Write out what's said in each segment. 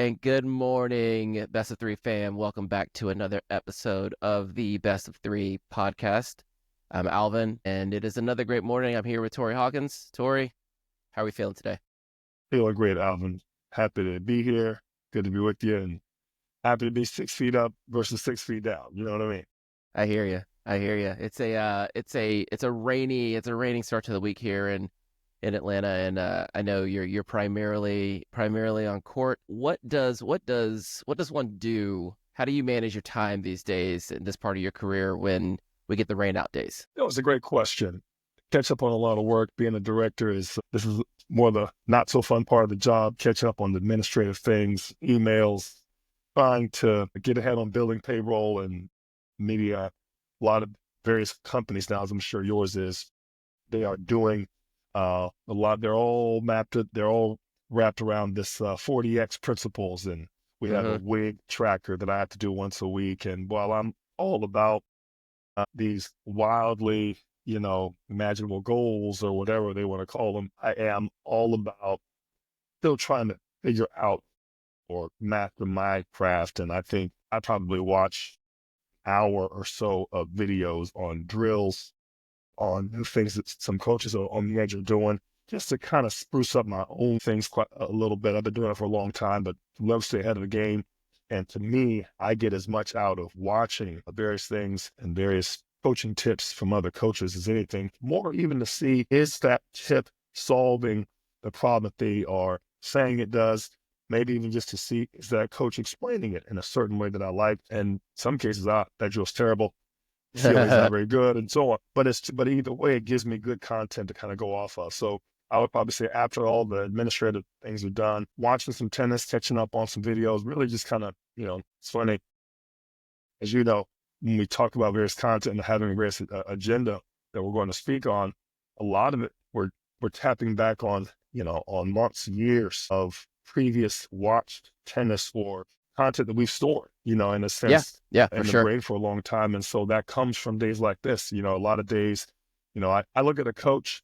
and good morning, Best of Three fam. Welcome back to another episode of the Best of Three podcast. I'm Alvin, and it is another great morning. I'm here with Tori Hawkins. Tori, how are we feeling today? Feeling great, Alvin. Happy to be here. Good to be with you, and happy to be 6 feet up versus 6 feet down. You know what I mean? I hear you. I hear you. It's a rainy start to the week here in Atlanta, and I know you're primarily on court. What does one do? How do you manage your time these days in this part of your career when we get the rain out days? That was a great question. Catch up on a lot of work. Being a director this is more the not so fun part of the job. Catch up on the administrative things, emails, trying to get ahead on building payroll and media. A lot of various companies now, as I'm sure yours is, they are doing a lot. They're all they're all wrapped around this 40X principles. And we have a wig tracker that I have to do once a week. And while I'm all about these wildly, imaginable goals or whatever they want to call them, I am all about still trying to figure out or master my craft. And I think I probably watch an hour or so of videos on drills, on new things that some coaches are on the edge of doing, just to kind of spruce up my own things quite a little bit. I've been doing it for a long time, but love to stay ahead of the game. And to me, I get as much out of watching various things and various coaching tips from other coaches as anything, more even to see, is that tip solving the problem that they are saying it does? Maybe even just to see, is that coach explaining it in a certain way that I like? And some cases, that drill's terrible. Feeling's not very good, and so on. But either way, it gives me good content to kind of go off of. So I would probably say after all the administrative things are done, watching some tennis, catching up on some videos, really just kind of, it's funny. As you know, when we talk about various content and having a various agenda that we're going to speak on, a lot of it we're tapping back on, on months, years of previous watched tennis or content that we've stored, in a sense, Yeah, in for the sure. brain for a long time. And so that comes from days like this, a lot of days, I look at a coach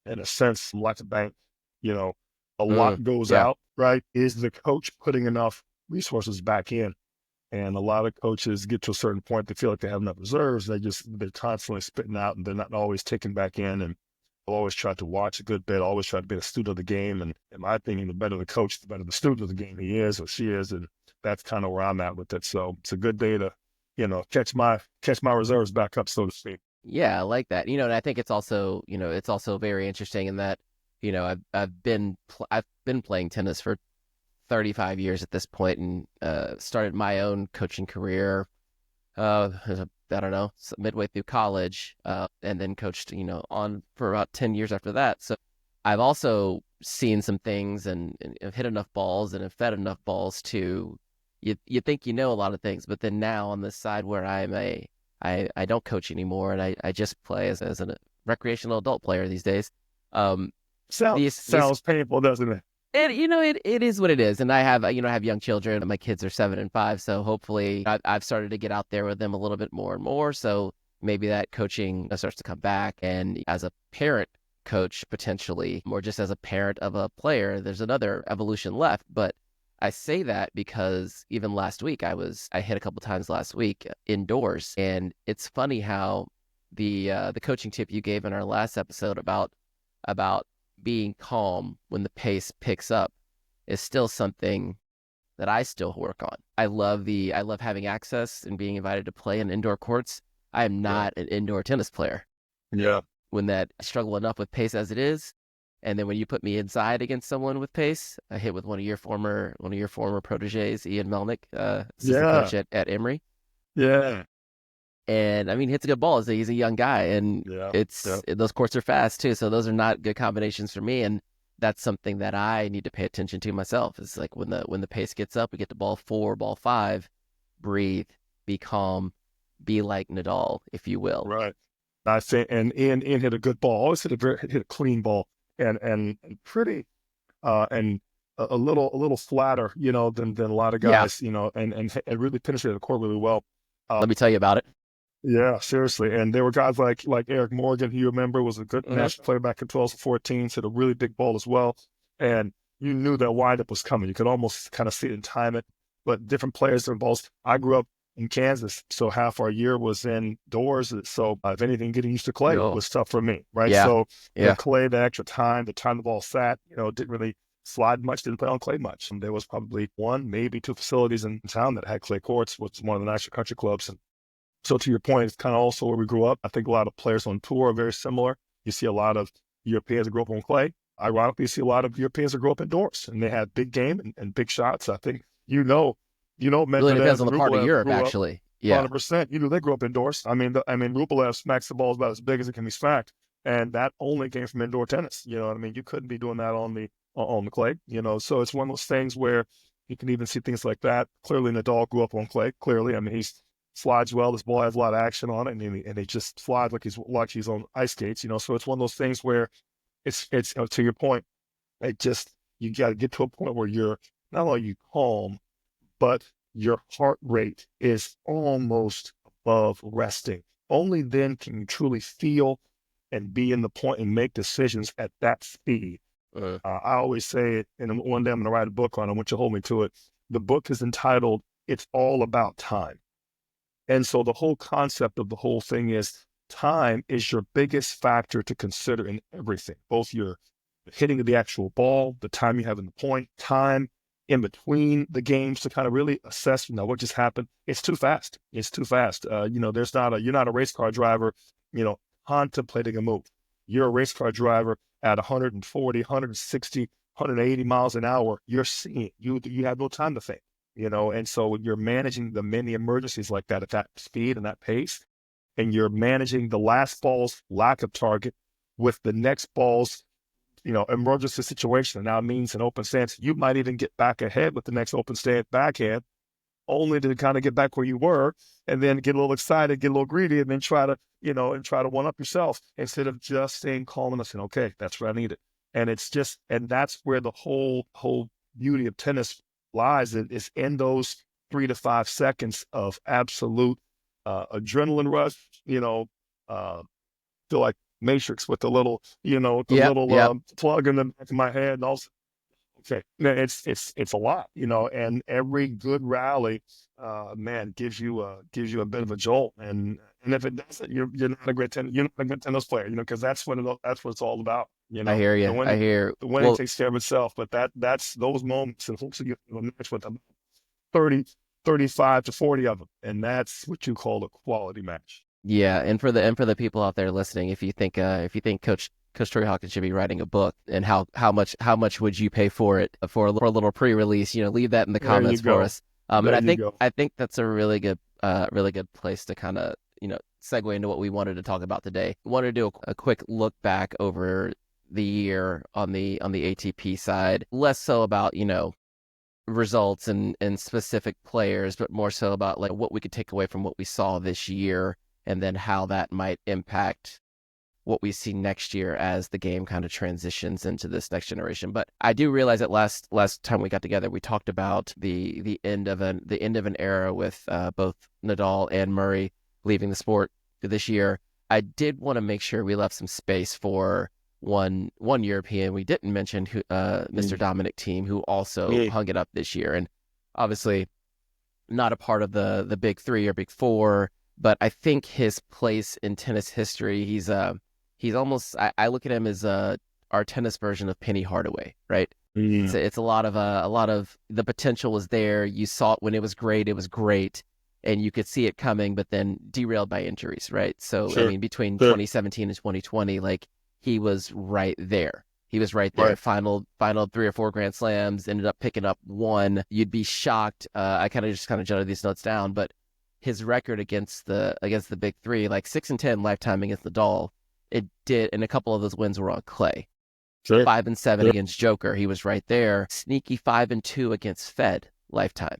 in a sense like a bank, a lot goes Yeah. out, right? Is the coach putting enough resources back in? And a lot of coaches get to a certain point, they feel like they have enough reserves. They're constantly spitting out and they're not always taking back in. And I'll always try to watch a good bit, always try to be a student of the game. And in my opinion, the better the coach, the better the student of the game he is or she is. And that's kind of where I'm at with it. So it's a good day to, catch my reserves back up, so to speak. Yeah, I like that. And I think it's also very interesting in that, I've been playing tennis for 35 years at this point, and started my own coaching career I don't know, midway through college, and then coached, on for about 10 years after that. So I've also seen some things and have hit enough balls and have fed enough balls to, you think you know a lot of things, but then now on this side where I don't coach anymore, and I just play as a recreational adult player these days. Sounds painful, doesn't it? It is what it is. And I have young children. My kids are 7 and 5. So hopefully I've started to get out there with them a little bit more and more. So maybe that coaching starts to come back. And as a parent coach, potentially, or just as a parent of a player, there's another evolution left. But I say that because even last week, I hit a couple times last week indoors. And it's funny how the coaching tip you gave in our last episode about being calm when the pace picks up is still something that I still work on. I love having access and being invited to play in indoor courts. I am not an indoor tennis player. Yeah. When I struggle enough with pace as it is, and then when you put me inside against someone with pace, I hit with one of your former proteges, Ian Melnick, assistant coach at Emory. Yeah. And I mean, hits a good ball. He's a young guy, and those courts are fast too. So those are not good combinations for me. And that's something that I need to pay attention to myself. It's like when the pace gets up, we get to ball 4, ball 5, breathe, be calm, be like Nadal, if you will. Right. I think, and Ian hit a good ball. Always hit a clean ball, and pretty, and a little flatter, than a lot of guys, and really penetrated the court really well. Let me tell you about it. Yeah, seriously. And there were guys like Eric Morgan, who you remember was a good national player back in 2014, hit a really big ball as well. And, you knew that windup was coming. You could almost kind of see it and time it. But different players are involved. I grew up in Kansas, so half our year was indoors. So if anything, getting used to clay was tough for me, right? Yeah. So Yeah. the clay, the extra time, the time the ball sat, didn't really slide much, didn't play on clay much. And there was probably one, maybe two facilities in town that had clay courts, which was one of the national country clubs. And so to your point, it's kind of also where we grew up. I think a lot of players on tour are very similar. You see a lot of Europeans that grew up on clay. Ironically, you see a lot of Europeans that grew up indoors, and they had big game and big shots. I think Medvedev Really depends on and the part of Rublev Europe, grew up actually. Yeah. 100%. They grew up indoors. I mean, Rublev smacks the ball about as big as it can be smacked, and that only came from indoor tennis. You know what I mean? You couldn't be doing that on the clay. So it's one of those things where you can even see things like that. Clearly, Nadal grew up on clay. Clearly, I mean, he slides well. This ball has a lot of action on it, and he just slides like he's on ice skates. So it's one of those things where it's to your point. You got to get to a point where you're not only calm, but your heart rate is almost above resting. Only then can you truly feel and be in the point and make decisions at that speed. I always say it, and one day I'm going to write a book on it. I want you to hold me to it. The book is entitled, It's All About Time. And so the whole concept of the whole thing is time is your biggest factor to consider in everything, both your hitting of the actual ball, the time you have in the point, time in between the games to kind of really assess, what just happened. It's too fast. It's too fast. You're not a race car driver, contemplating a move. You're a race car driver at 140, 160, 180 miles an hour. You're seeing, you have no time to think, and so when you're managing the many emergencies like that at that speed and that pace, and you're managing the last ball's lack of target with the next ball's emergency situation. Now it means an open stance. You might even get back ahead with the next open stance backhand, only to kind of get back where you were, and then get a little excited, get a little greedy, and then try to one up yourself instead of just staying calm and saying, okay, that's what I needed. And that's where the whole beauty of tennis lies. It is in those 3 to 5 seconds of absolute adrenaline rush. Feel like Matrix with the little, plug in the back of my head. And also, okay, it's a lot, and every good rally, gives you a bit of a jolt. And if it doesn't, you're not a great tennis player, because that's what it's all about. I hear you. The winning takes care of itself, but that's those moments, and hopefully you have a match with them 30, 35 to 40 of them, and that's what you call a quality match. Yeah, and for the people out there listening, if you think Coach Torrey Hawkins should be writing a book, and how much would you pay for it for a little pre-release? Leave that in the comments for us. And I think that's a really good place to kind of segue into what we wanted to talk about today. We wanted to do a quick look back over the year on the ATP side, less so about results and specific players, but more so about like what we could take away from what we saw this year, and then how that might impact what we see next year as the game kind of transitions into this next generation. But I do realize that last time we got together, we talked about the end of an era with both Nadal and Murray leaving the sport this year. I did want to make sure we left some space for one European we didn't mention, who Mr. Dominic Thiem, who also hung it up this year, and obviously not a part of the big three or big four. But I think his place in tennis history, he's almost, I look at him as our tennis version of Penny Hardaway, right? Mm. It's a lot of the potential was there. You saw it when it was great, and you could see it coming, but then derailed by injuries, right? So Sure. I mean, between 2017 and 2020, like he was right there. He was right there. Right. Final 3 or 4 Grand Slams, ended up picking up one. You'd be shocked. I kind of jotted these notes down, but his record against the big three, like 6-10 lifetime against Nadal, it did, and a couple of those wins were on clay. Sure. 5-7 against Joker, he was right there. Sneaky 5-2 against Fed lifetime,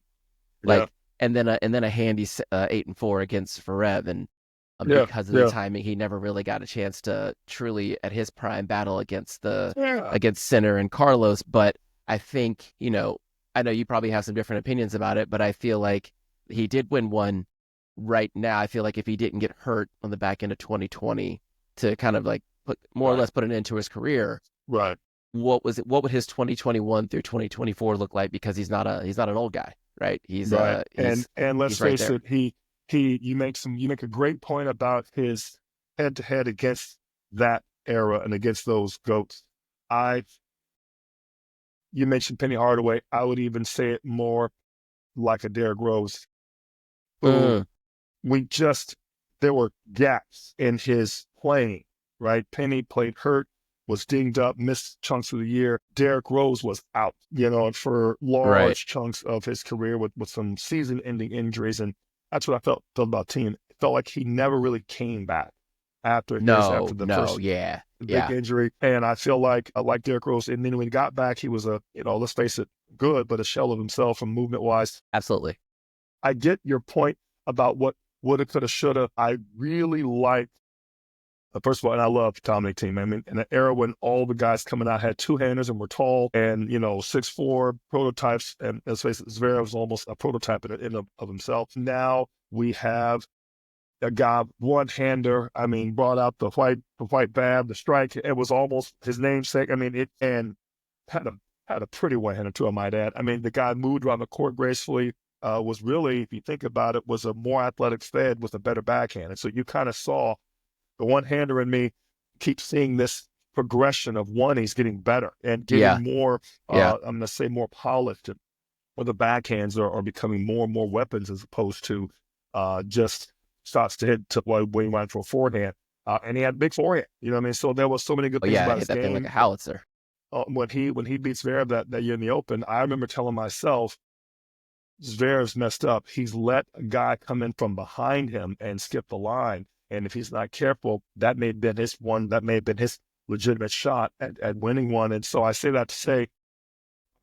and then a handy 8-4 against Zverev, and because of the timing, he never really got a chance to truly at his prime battle against Sinner and Carlos. But I think I know you probably have some different opinions about it, but I feel like he did win one. Right now, I feel like if he didn't get hurt on the back end of 2020 to kind of like put or less put an end to his career, right, what would his 2021 through 2024 look like, because he's not an old guy, right? Right. And let's He's right face there. it, you make a great point about his head to head against that era and against those GOATs. I You mentioned Penny Hardaway. I would even say it more like a Derrick Rose, who Mm, there were gaps in his playing, right? Penny played hurt, was dinged up, missed chunks of the year. Derrick Rose was out, for right. large chunks of his career with some season-ending injuries. And that's what I felt about Thiem. It felt like he never really came back after No, the no, first yeah, big yeah. injury. And I feel like Derrick Rose. And then when he got back, he was let's face it, good, but a shell of himself from movement wise. Absolutely. I get your point about what woulda, coulda, shoulda. I really like, first of all, and I love Dominic Thiem. I mean, in an era when all the guys coming out had two-handers and were tall and, 6'4" prototypes, and let's face it, Zverev was almost a prototype in of himself. Now we have a guy, one-hander. I mean, brought out the white bab, the strike. It was almost his namesake. I mean, and had a pretty one-hander too, I might add. I mean, the guy moved around the court gracefully. Was really, if you think about it, was a more athletic Fed with a better backhand. And so you kind of saw the one-hander in me keep seeing this progression of one, he's getting better and Yeah, getting more, yeah. I'm going to say more polished, or the backhands are becoming more and more weapons as opposed to just shots to hit to when he went for a forehand. And he had big forehand, you know what I mean? So there was so many good Oh things yeah, about hit his that thing like a game. howitzer. When he beats Zverev that year in the Open, I remember telling myself, Zverev's messed up. He's let a guy come in from behind him and skip the line. And if he's not careful, that may have been his one, that may have been his legitimate shot at winning one. And so I say that to say,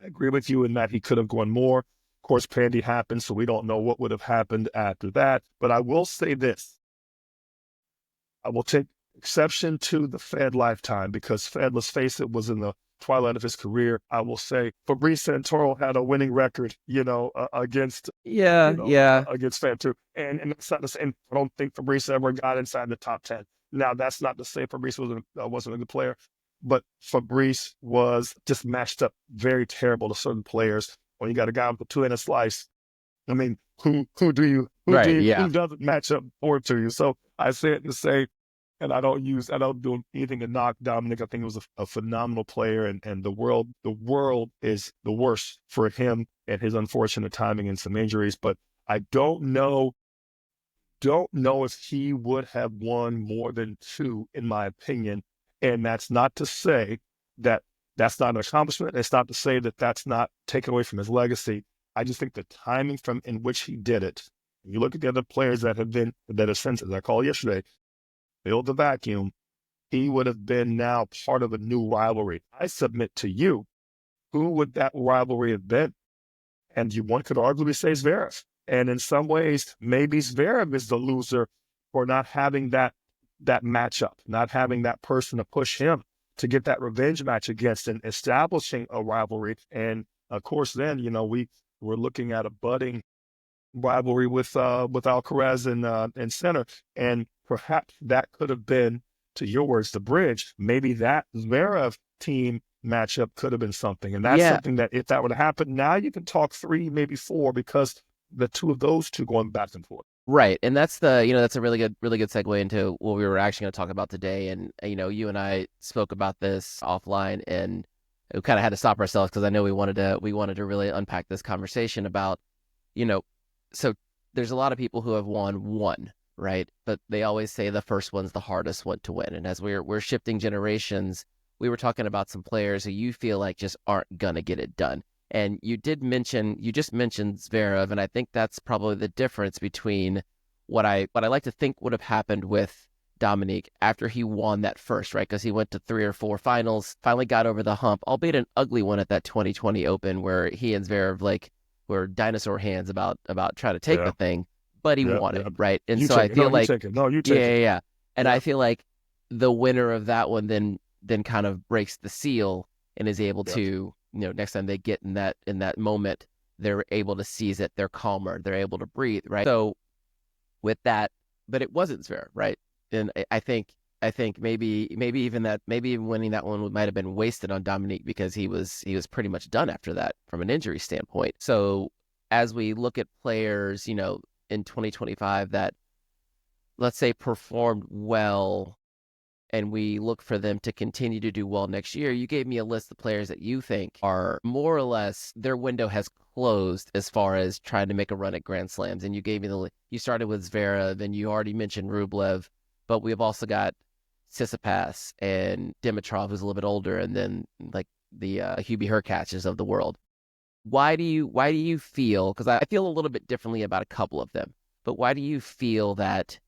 I agree with you in that he could have gone more. Of course, Pandy happened, so we don't know what would have happened after that. But I will say this. I will take exception to the Fed lifetime, because Fed, let's face it, was in the twilight of his career. I will say Fabrice Santoro had a winning record, against, Yeah, yeah. against Fed too. And that's not to say, and I don't think Fabrice ever got inside the top 10. Now, that's not to say Fabrice wasn't a good player, but Fabrice was just matched up very terrible to certain players. When you got a guy with a two-handed slice, I mean, Right, yeah. who doesn't match up forward to you? So I say it to say, and I don't do anything to knock Dominic. I think he was a phenomenal player, and the world is the worst for him and his unfortunate timing and some injuries. But I don't know if he would have won more than two, in my opinion. And that's not to say that that's not an accomplishment. It's not to say that that's not taken away from his legacy. I just think the timing from in which he did it. You look at the other players that have since, as I called yesterday, filled the vacuum. He would have been now part of a new rivalry. I submit to you, who would that rivalry have been? And one could arguably say Zverev. And in some ways, maybe Zverev is the loser for not having that matchup, not having that person to push him to get that revenge match against and establishing a rivalry. And of course, then, we're looking at a budding rivalry with Alcaraz and Sinner. And perhaps that could have been, to your words, the bridge. Maybe that Zverev team matchup could have been something. And that's Yeah, something that, if that would have happened, now you can talk three, maybe four, because the two of those two going back and forth. right. And that's a really good segue into what we were actually going to talk about today. And you and I spoke about this offline, and we kind of had to stop ourselves because I know we wanted to really unpack this conversation about, you know, so there's a lot of people who have won one, right? But they always say the first one's the hardest one to win. And as we're shifting generations, we were talking about some players who you feel like just aren't gonna get it done. And you just mentioned Zverev, and I think that's probably the difference between what I like to think would have happened with Dominic after he won that first, right? Because he went to 3 or 4 finals, finally got over the hump, albeit an ugly one at that 2020 Open where he and Zverev were dinosaur hands about trying to take Yeah, the thing, but he yeah, won it, yeah. right? And You so I take it. No, feel you like, take it. No, you yeah, take yeah, it. yeah. And I Yeah, feel like the winner of that one then kind of breaks the seal and is able yeah. to, next time they get in that moment, they're able to seize it. They're calmer. They're able to breathe, right? So with that, but it wasn't Zverev, right? And I think I think maybe even winning that one might have been wasted on Dominic because he was pretty much done after that from an injury standpoint. So as we look at players, in 2025 that, let's say, performed well, and we look for them to continue to do well next year, you gave me a list of players that you think are more or less their window has closed as far as trying to make a run at Grand Slams. And you gave me you started with Zverev, and you already mentioned Rublev, but we've also got Tsitsipas and Dimitrov, who's a little bit older, and then like the Hubie Hurkaczes of the world. Why do you feel, because I feel a little bit differently about a couple of them, but why do you feel that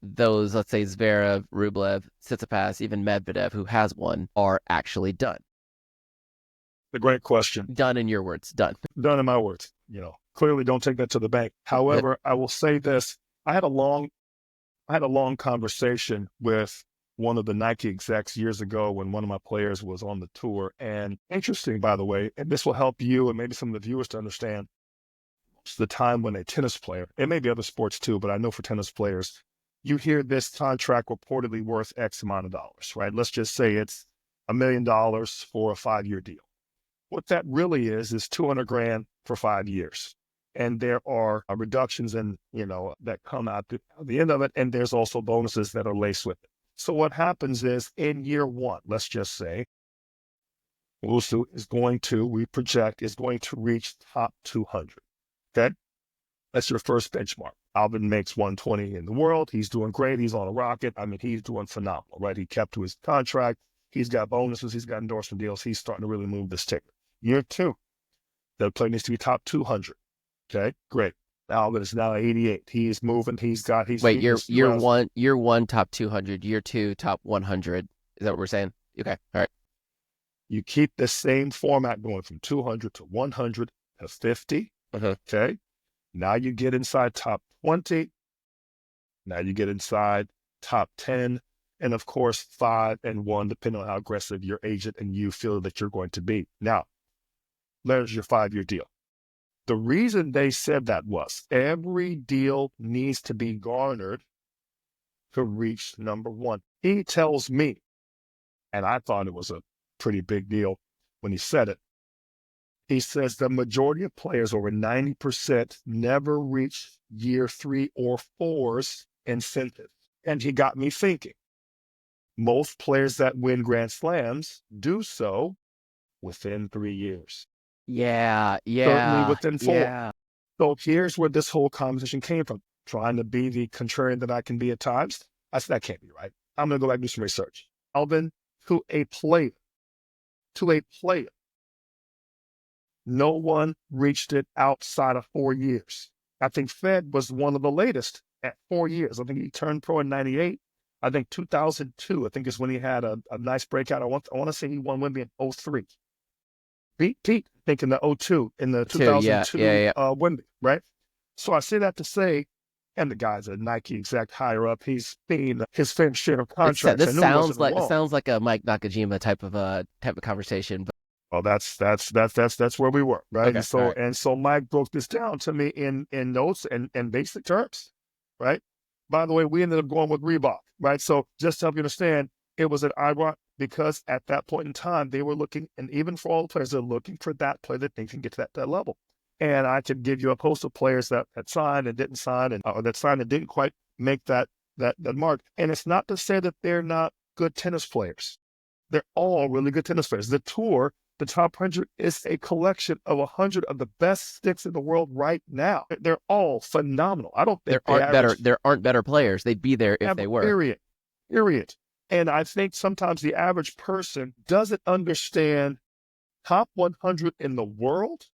those, let's say, Zverev, Rublev, Tsitsipas, even Medvedev, who has one, are actually done? A great question. Done in your words. Done. Done in my words. Clearly don't take that to the bank. However, I will say this. I had a long conversation with one of the Nike execs years ago when one of my players was on the tour. And interesting, by the way, and this will help you and maybe some of the viewers to understand, it's the time when a tennis player, it may be other sports too, but I know for tennis players, you hear this contract reportedly worth X amount of dollars, right? Let's just say it's $1 million for a 5-year deal. What that really is $200,000 for 5 years. And there are reductions in, that come out at the end of it. And there's also bonuses that are laced with it. So what happens is in year one, let's just say, Wusu we project, is going to reach top 200. Okay. That's your first benchmark. Alvin makes 120 in the world. He's doing great. He's on a rocket. I mean, he's doing phenomenal, right? He kept to his contract. He's got bonuses. He's got endorsement deals. He's starting to really move this ticker. Year two, the player needs to be top 200. Okay, great. Alvin is now 88. He's moving. Wait, year one, top 200. Year two, top 100. Is that what we're saying? Okay, all right. You keep the same format going from 200 to 100 to 50. Okay. Now you get inside top 20. Now you get inside top 10. And of course, 5 and 1, depending on how aggressive your agent and you feel that you're going to be. Now, there's your 5-year deal. The reason they said that was every deal needs to be garnered to reach number 1. He tells me, and I thought it was a pretty big deal when he said it. He says the majority of players, over 90%, never reach year 3 or 4's incentive. And he got me thinking. Most players that win Grand Slams do so within 3 years. Yeah. Certainly within 4. Yeah. So here's where this whole conversation came from. Trying to be the contrarian that I can be at times. I said, that can't be right. I'm going to go back and do some research. Alvin, to a player, no one reached it outside of 4 years. I think Fed was one of the latest at 4 years. I think he turned pro in 98. I think 2002, I think is when he had a nice breakout. I want to say he won Wimbledon in 03. Pete, I think in the 02, in the 2002 Wimbledon, right? So I say that to say, and the guy's a Nike exec higher up. He's seen his fair share of contracts. This sounds like a Mike Nakajima type of conversation. But well, that's where we were, right? Okay, and so Mike broke this down to me in notes and basic terms, right? By the way, we ended up going with Reebok, right? So just to help you understand, it was an ironic because at that point in time, they were looking, and even for all the players, they're looking for that player that they can get to that level. And I could give you a host of players that had signed and didn't sign, and or that signed and didn't quite make that mark. And it's not to say that they're not good tennis players. They're all really good tennis players. The tour, the top 100, is a collection of 100 of the best sticks in the world right now. They're all phenomenal. I don't think there aren't better players. They'd be there if they were. Period. And I think sometimes the average person doesn't understand top 100 in the world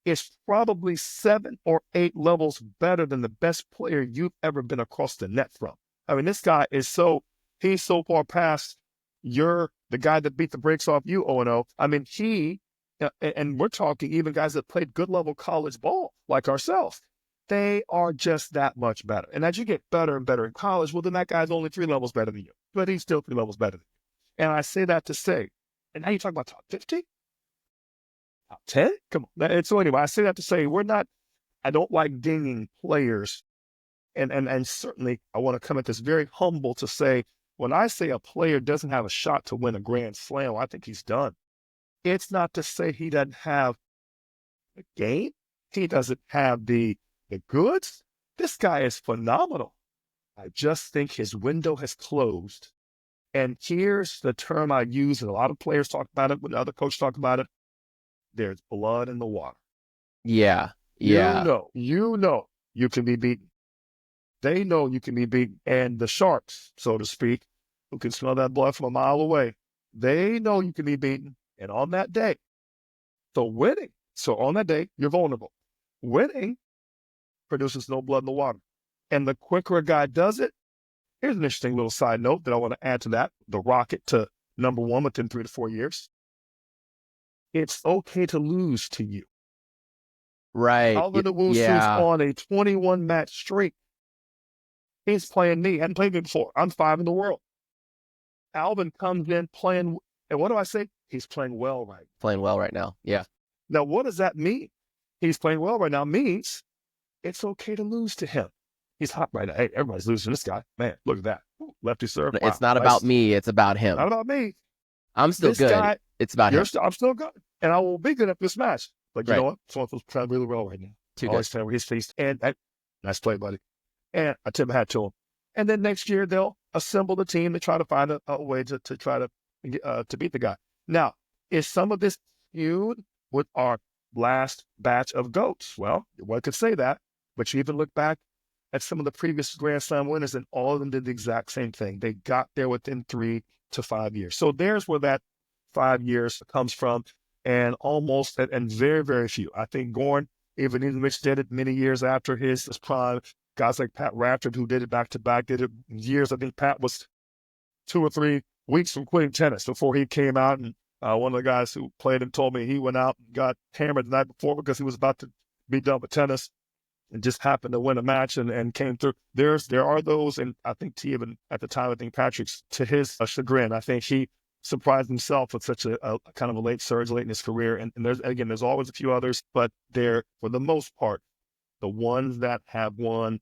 is probably 7 or 8 levels better than the best player you've ever been across the net from. I mean, this guy is he's so far past the guy that beat the brakes off you, 0-0. I mean, and we're talking even guys that played good level college ball like ourselves. They are just that much better. And as you get better and better in college, well, then that guy's only 3 levels better than you, but he's still 3 levels better than you. And I say that to say, and now you talk about top 50? Top 10? Come on. And so anyway, I say that to say I don't like dinging players. And certainly I want to come at this very humble to say when I say a player doesn't have a shot to win a Grand Slam, I think he's done. It's not to say he doesn't have the game. He doesn't have the goods. This guy is phenomenal. I just think his window has closed. And here's the term I use, and a lot of players talk about it, when other coaches talk about it. There's blood in the water. Yeah. You know you can be beaten. They know you can be beaten. And the sharks, so to speak, who can smell that blood from a mile away, they know you can be beaten. And on that day, so on that day, you're vulnerable. Winning produces no blood in the water. And the quicker a guy does it, here's an interesting little side note that I want to add to that, the rocket to number one within 3 to 4 years. It's okay to lose to you. Right. Alvin and Torrey's on a 21-match streak. He's playing me. Hadn't played me before. I'm 5 in the world. Alvin comes in playing, and what do I say? He's playing well right now. Playing well right now. Yeah. Now, what does that mean? He's playing well right now means it's okay to lose to him. He's hot right now. Hey, everybody's losing to this guy. Man, look at that. Lefty serve. Wow, it's not about me. It's about him. Not about me. I'm still this good. Guy, it's about him. I'm still good. And I will be good at this match. But you right. know what? Someone's playing really well right now. Always playing with his face. And nice play, buddy. And I tip my hat to him. And then next year, they'll assemble the team to try to find a way to try to beat the guy. Now, is some of this skewed with our last batch of GOATs? Well, one could say that. But you even look back at some of the previous Grand Slam winners, and all of them did the exact same thing. They got there within 3 to 5 years. So there's where that 5 years comes from, and very, very few. I think Gorn, even Mitch did it many years after his prime. Guys like Pat Rafter, who did it back-to-back, did it years. I think Pat was 2 or 3 weeks from quitting tennis before he came out. And one of the guys who played him told me he went out and got hammered the night before because he was about to be done with tennis and just happened to win a match and came through. There are those, and I think Thiem, at the time, I think Patrick's, to his chagrin, I think he surprised himself with such a kind of a late surge late in his career. And there's always a few others, but they're, for the most part, the ones that have won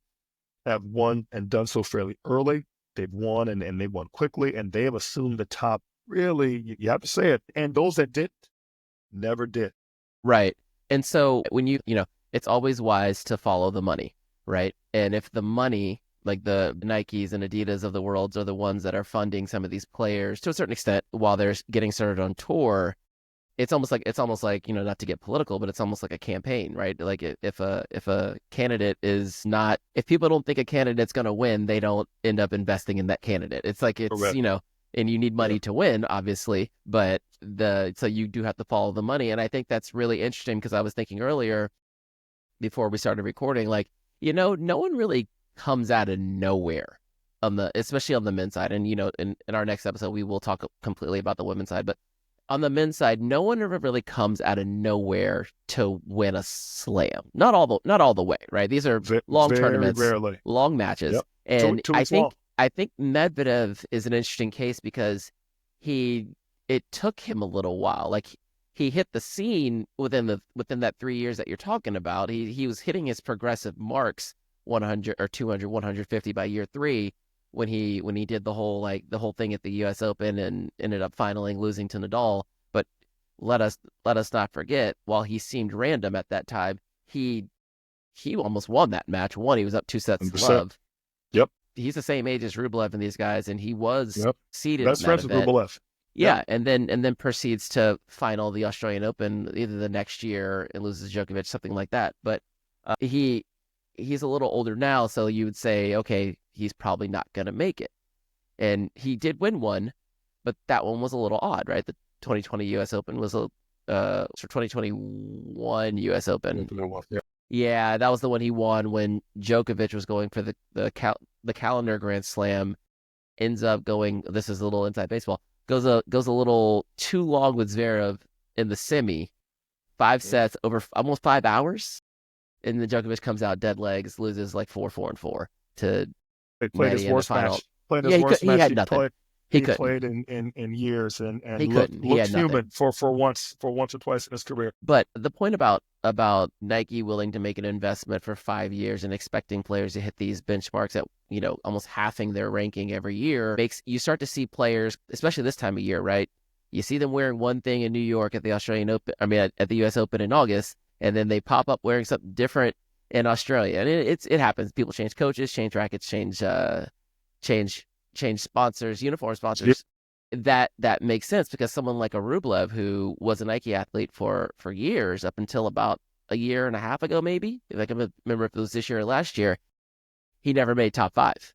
and done so fairly early. They've won and they've won quickly, and they have assumed the top. Really, you have to say it. And those that didn't, never did. Right. And so when it's always wise to follow the money, right? And if the money, like the Nikes and Adidas of the world, are the ones that are funding some of these players to a certain extent while they're getting started on tour, it's almost like not to get political, but it's almost like a campaign, right? Like if a candidate is not, if people don't think a candidate's going to win, they don't end up investing in that candidate. It's like Correct. And you need money to win, obviously, but so you do have to follow the money. And I think that's really interesting because I was thinking earlier before we started recording, like, no one really comes out of nowhere especially on the men's side. And, in our next episode, we will talk completely about the women's side, but on the men's side, no one ever really comes out of nowhere to win a slam. Not all the way, right? These are long tournaments, rarely. Long matches. Yep. And I think Medvedev is an interesting case because it took him a little while. Like he hit the scene within that 3 years that you're talking about. He was hitting his progressive marks 100 or 200, 150 by year 3 when he did the whole thing at the U.S. Open and ended up finally losing to Nadal. But let us not forget, while he seemed random at that time, he almost won that match. He was up 2 sets to love. Yep. He's the same age as Rublev and these guys, and he was seeded. Best friends with Rublev. Yeah, and then proceeds to final the Australian Open either the next year and loses Djokovic, something like that. But he's a little older now, so you would say, okay, he's probably not going to make it. And he did win one, but that one was a little odd, right? The 2020 U.S. Open was 2021 U.S. Open. Yeah, that was the one he won when Djokovic was going for the calendar Grand Slam. Ends up going, this is a little inside baseball, goes a little too long with Zverev in the semi. 5 sets over almost 5 hours. And then Djokovic comes out dead legs, loses like 4-4 and 4 to they played his worst match. He had nothing. He he couldn't. played in years and He looked couldn't. He had nothing. human for once or twice in his career. But the point about Nike willing to make an investment for 5 years and expecting players to hit these benchmarks at, almost halving their ranking every year makes you start to see players, especially this time of year, right? You see them wearing one thing in New York at the Australian Open, at the US Open in August, and then they pop up wearing something different in Australia. And it happens. People change coaches, change rackets, change sponsors, uniform sponsors. That makes sense because someone like a Rublev, who was a Nike athlete for years, up until about a year and a half ago, maybe, if I can remember if it was this year or last year, he never made top 5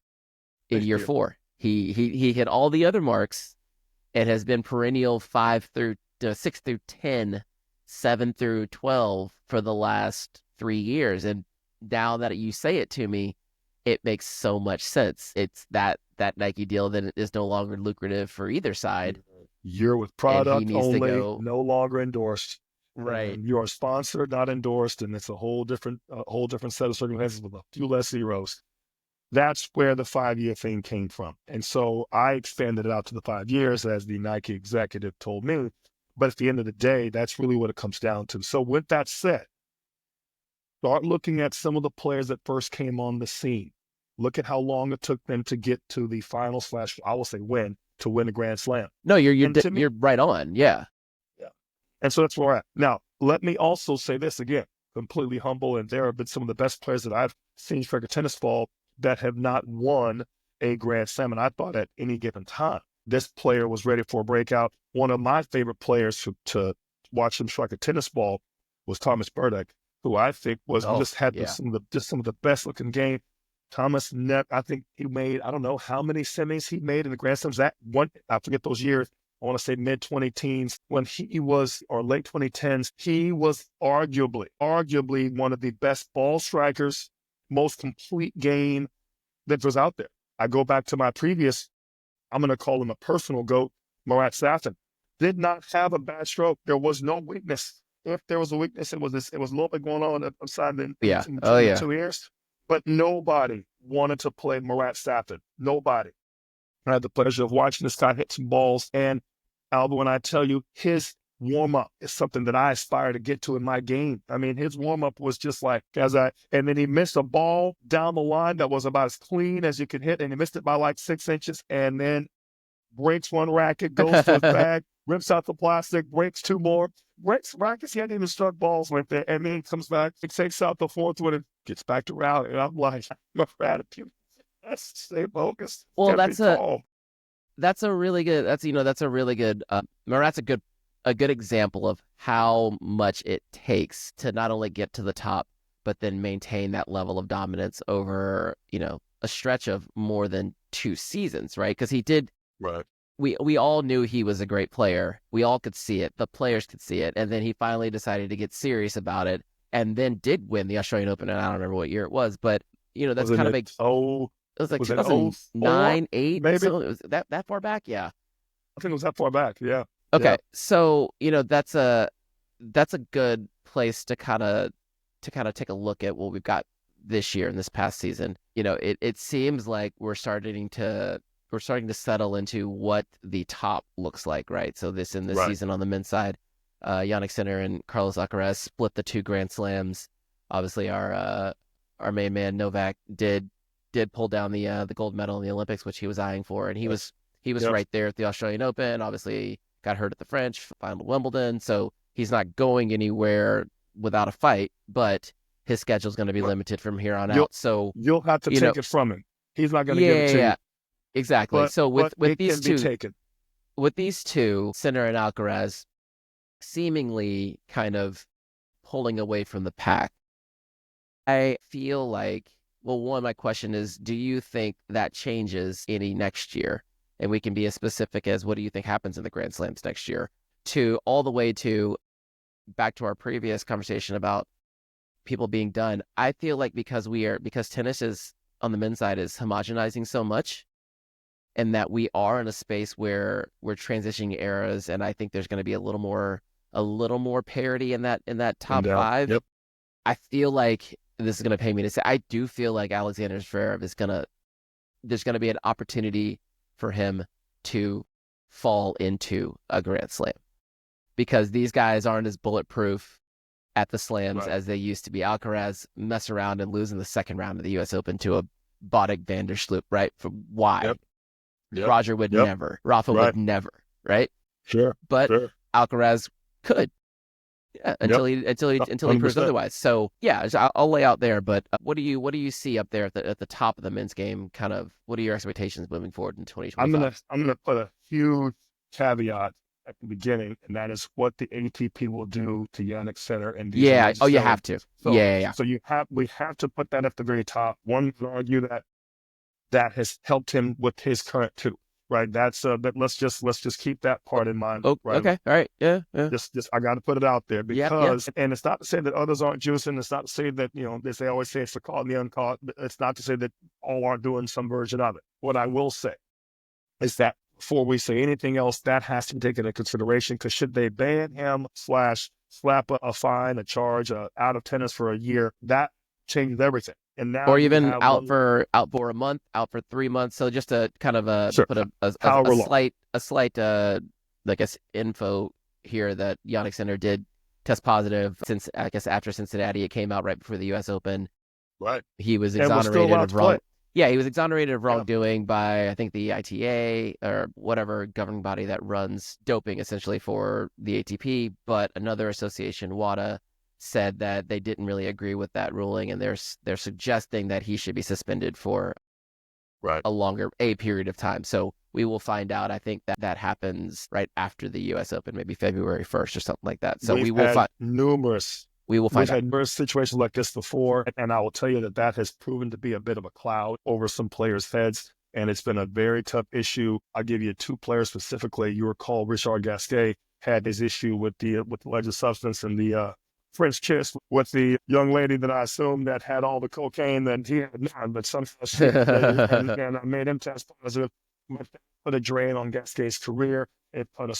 in year 4. He hit all the other marks and has been perennial 5 through 6 through 10, 7 through 12 for the last 3 years. And now that you say it to me, it makes so much sense. It's that Nike deal that is no longer lucrative for either side. You're with product only, no longer endorsed. Right. And you're a sponsor, not endorsed, and it's a whole different set of circumstances with a few less zeros. That's where the 5-year thing came from. And so I expanded it out to the 5 years, as the Nike executive told me. But at the end of the day, that's really what it comes down to. So with that said, start looking at some of the players that first came on the scene. Look at how long it took them to get to the final / I will say win the Grand Slam. No, you're right on. Yeah. Yeah. And so that's where we're at. Now, let me also say this again, completely humble. And there have been some of the best players that I've seen for tennis ball that have not won a Grand Slam. And I thought at any given time, this player was ready for a breakout. One of my favorite players to watch him strike a tennis ball was Thomas Berdych, who I think was some of the best looking game. Thomas, I think he made, I don't know how many semis he made in the Grand Slams. That one, I forget those years. I want to say mid-2010s when he was, or late 2010s, he was arguably one of the best ball strikers, most complete game that was out there. I go back to my previous, I'm going to call him a personal GOAT, Marat Safin. Did not have a bad stroke. There was no weakness. If there was a weakness, it was a little bit going on outside the 2 years. But nobody wanted to play Marat Safin. Nobody. I had the pleasure of watching this guy hit some balls. And Alvin, when I tell you, his warm-up is something that I aspire to get to in my game. I mean, his warm-up was just like, and then he missed a ball down the line that was about as clean as you could hit, and he missed it by like 6 inches, and then breaks one racket, goes to his bag, rips out the plastic, breaks 2 more, breaks rackets. He hadn't even struck balls like that, and then comes back, he takes out the 4th one, and gets back to rally. And I'm like, I'm proud of you. Stay focused. Well, that's a really good. Marat's a good example of how much it takes to not only get to the top, but then maintain that level of dominance over a stretch of more than 2 seasons, right? Because he did. Right. We all knew he was a great player. We all could see it. The players could see it. And then he finally decided to get serious about it and then did win the Australian Open. And I don't remember what year it was, but, that's kind of big. Oh, it was like 2009, 8, maybe. So it was that far back. Yeah. I think it was that far back. Yeah. Okay. Yeah. So, that's a good place to kind of take a look at what we've got this year and this past season. It seems like we're starting to settle into what the top looks like, right? So this season on the men's side, Jannik Sinner and Carlos Alcaraz split the 2 Grand Slams. Obviously, our main man Novak did pull down the gold medal in the Olympics, which he was eyeing for, and he was right there at the Australian Open. Obviously, got hurt at the French final Wimbledon, so he's not going anywhere without a fight. But his schedule is going to be limited from here on out. So you'll have to take it from him. He's not going to give it to you. Exactly. But, so with these two, Sinner and Alcaraz seemingly kind of pulling away from the pack, I feel like, well, one, my question is, do you think that changes any next year? And we can be as specific as what do you think happens in the Grand Slams next year, to all the way to back to our previous conversation about people being done. I feel like because tennis is on the men's side is homogenizing so much, and that we are in a space where we're transitioning eras, and I think there's going to be a little more parity in that top 5. Yep. I feel like this is going to pay me to say, I do feel like Alexander Zverev there's going to be an opportunity for him to fall into a Grand Slam, because these guys aren't as bulletproof at the slams as they used to be. Alcaraz mess around and lose in the second round of the U.S. Open to a Botic van der Sloot, right? Why? Yep. Roger would never. Rafa would never, right? Sure. But Alcaraz could. Yeah, until he proves 100%. otherwise. So yeah, I'll lay out there. But what do you see up there at the top of the men's game? Kind of, what are your expectations moving forward in 2025? I'm gonna put a huge caveat at the beginning, and that is what the ATP will do to Jannik Sinner and these. Yeah. Oh, you have to. So, yeah. So we have to put that at the very top. One would argue that has helped him with his current two. Right. That's but let's just keep that part in mind. Oh, right? Okay. All right. Yeah. Just I got to put it out there because, and it's not to say that others aren't juicing. It's not to say that, they always say it's the caught and the uncaught. But it's not to say that all aren't doing some version of it. What I will say is that before we say anything else, that has to be taken into consideration, because should they ban him / slap a fine, a charge, out of tennis for a year, that changes everything. And now, or even out for a month, out for 3 months. So just to kind of put a slight I guess info here, that Jannik Sinner did test positive since, I guess, after Cincinnati. It came out right before the U.S. Open. Right. He was exonerated of wrong. Yeah, he was exonerated of wrongdoing by, I think, the ITA or whatever governing body that runs doping essentially for the ATP. But another association, WADA, said that they didn't really agree with that ruling, and they're suggesting that he should be suspended for a longer period of time. So we will find out. I think that happens right after the U.S. Open, maybe February 1st or something like that. So we will find numerous. We will find out. We've had numerous situations like this before, and I will tell you that has proven to be a bit of a cloud over some players' heads, and it's been a very tough issue. I'll give you two players specifically. You recall Richard Gasquet had his issue with the alleged substance and the French kiss with the young lady that I assumed that had all the cocaine that he had none, but somehow she and I made him test positive. Put a drain on Gasquet's career. It put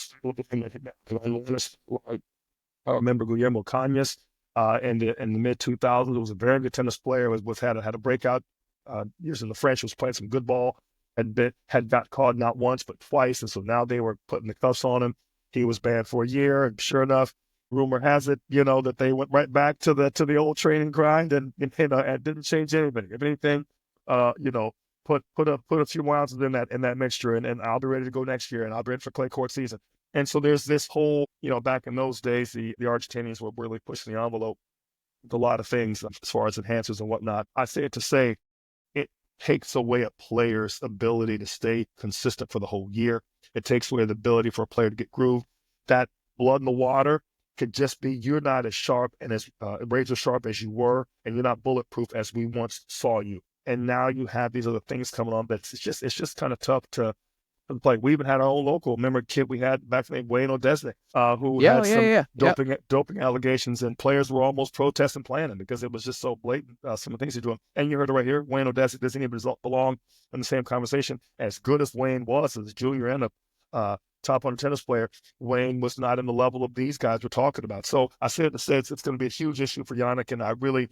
I remember Guillermo Cañas in the mid 2000s. It was a very good tennis player. Had a breakout years in the French. Was playing some good ball. Had got caught not once but twice, and so now they were putting the cuffs on him. He was banned for a year, and sure enough, rumor has it, that they went right back to the old training grind and didn't change anything. If anything, put a few more ounces in that mixture, and I'll be ready to go next year, and I'll be ready for clay court season. And so there's this whole, back in those days, the Argentinians were really pushing the envelope with a lot of things as far as enhancers and whatnot. I say it to say it takes away a player's ability to stay consistent for the whole year. It takes away the ability for a player to get grooved. That blood in the water could just be you're not as sharp and as razor sharp as you were, and you're not bulletproof as we once saw you. And now you have these other things coming on. It's just kind of tough to play. We even had our own local. Remember a kid we had back named Wayne Odesny, who had some doping allegations, and players were almost protesting playing him because it was just so blatant, some of the things he's doing. And you heard it right here. Wayne Odesny doesn't even belong in the same conversation. As good as Wayne was as a junior and a top 100 tennis player, Wayne was not in the level of these guys we're talking about. So I say it to say it's going to be a huge issue for Jannik, and I really,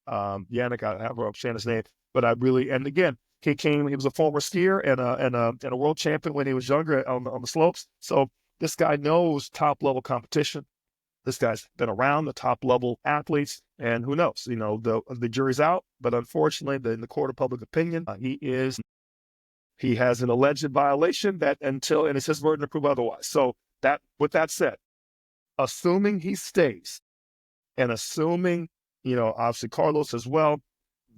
Jannik, I have I'm saying his name, but I really, and again, he was a former skier and a world champion when he was younger on the slopes. So this guy knows top level competition. This guy's been around the top level athletes, and who knows, the jury's out, but unfortunately in the court of public opinion, he has an alleged violation and it's his burden to prove otherwise. So with that said, assuming he stays, and assuming, obviously Carlos as well,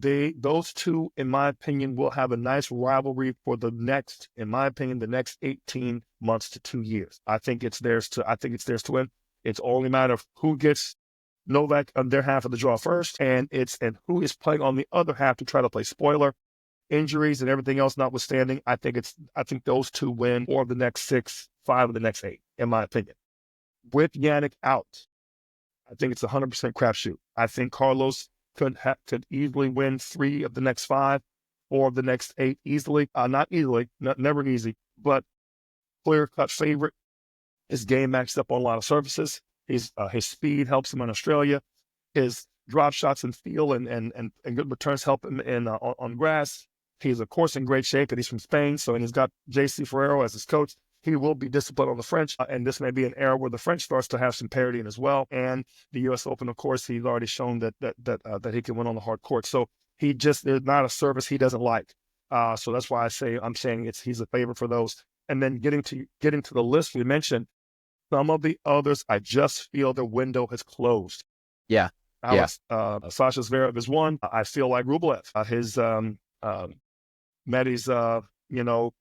those two, in my opinion, will have a nice rivalry for the next 18 months to 2 years. I think it's theirs to win. It's only a matter of who gets Novak on their half of the draw first, and who is playing on the other half to try to play spoiler. Injuries and everything else notwithstanding, I think those two win 4 of the next 6, 5 of the next 8, in my opinion. With Jannik out, I think it's 100% crapshoot. I think Carlos could easily win 3 of the next 5, 4 of the next 8 easily. Not easily, never easy, but clear-cut favorite. His game matched up on a lot of surfaces. His speed helps him in Australia. His drop shots and feel and good returns help him on grass. He's, of course, in great shape, and he's from Spain, and he's got J.C. Ferrero as his coach. He will be disciplined on the French, and this may be an era where the French starts to have some parity in as well. And the U.S. Open, of course, he's already shown that he can win on the hard court. So there's not a service he doesn't like. So that's why I'm saying he's a favorite for those. And then getting to the list we mentioned, some of the others, I just feel the window has closed. Yeah. Sasha Zverev is one. I feel like Rublev, his Mehdi's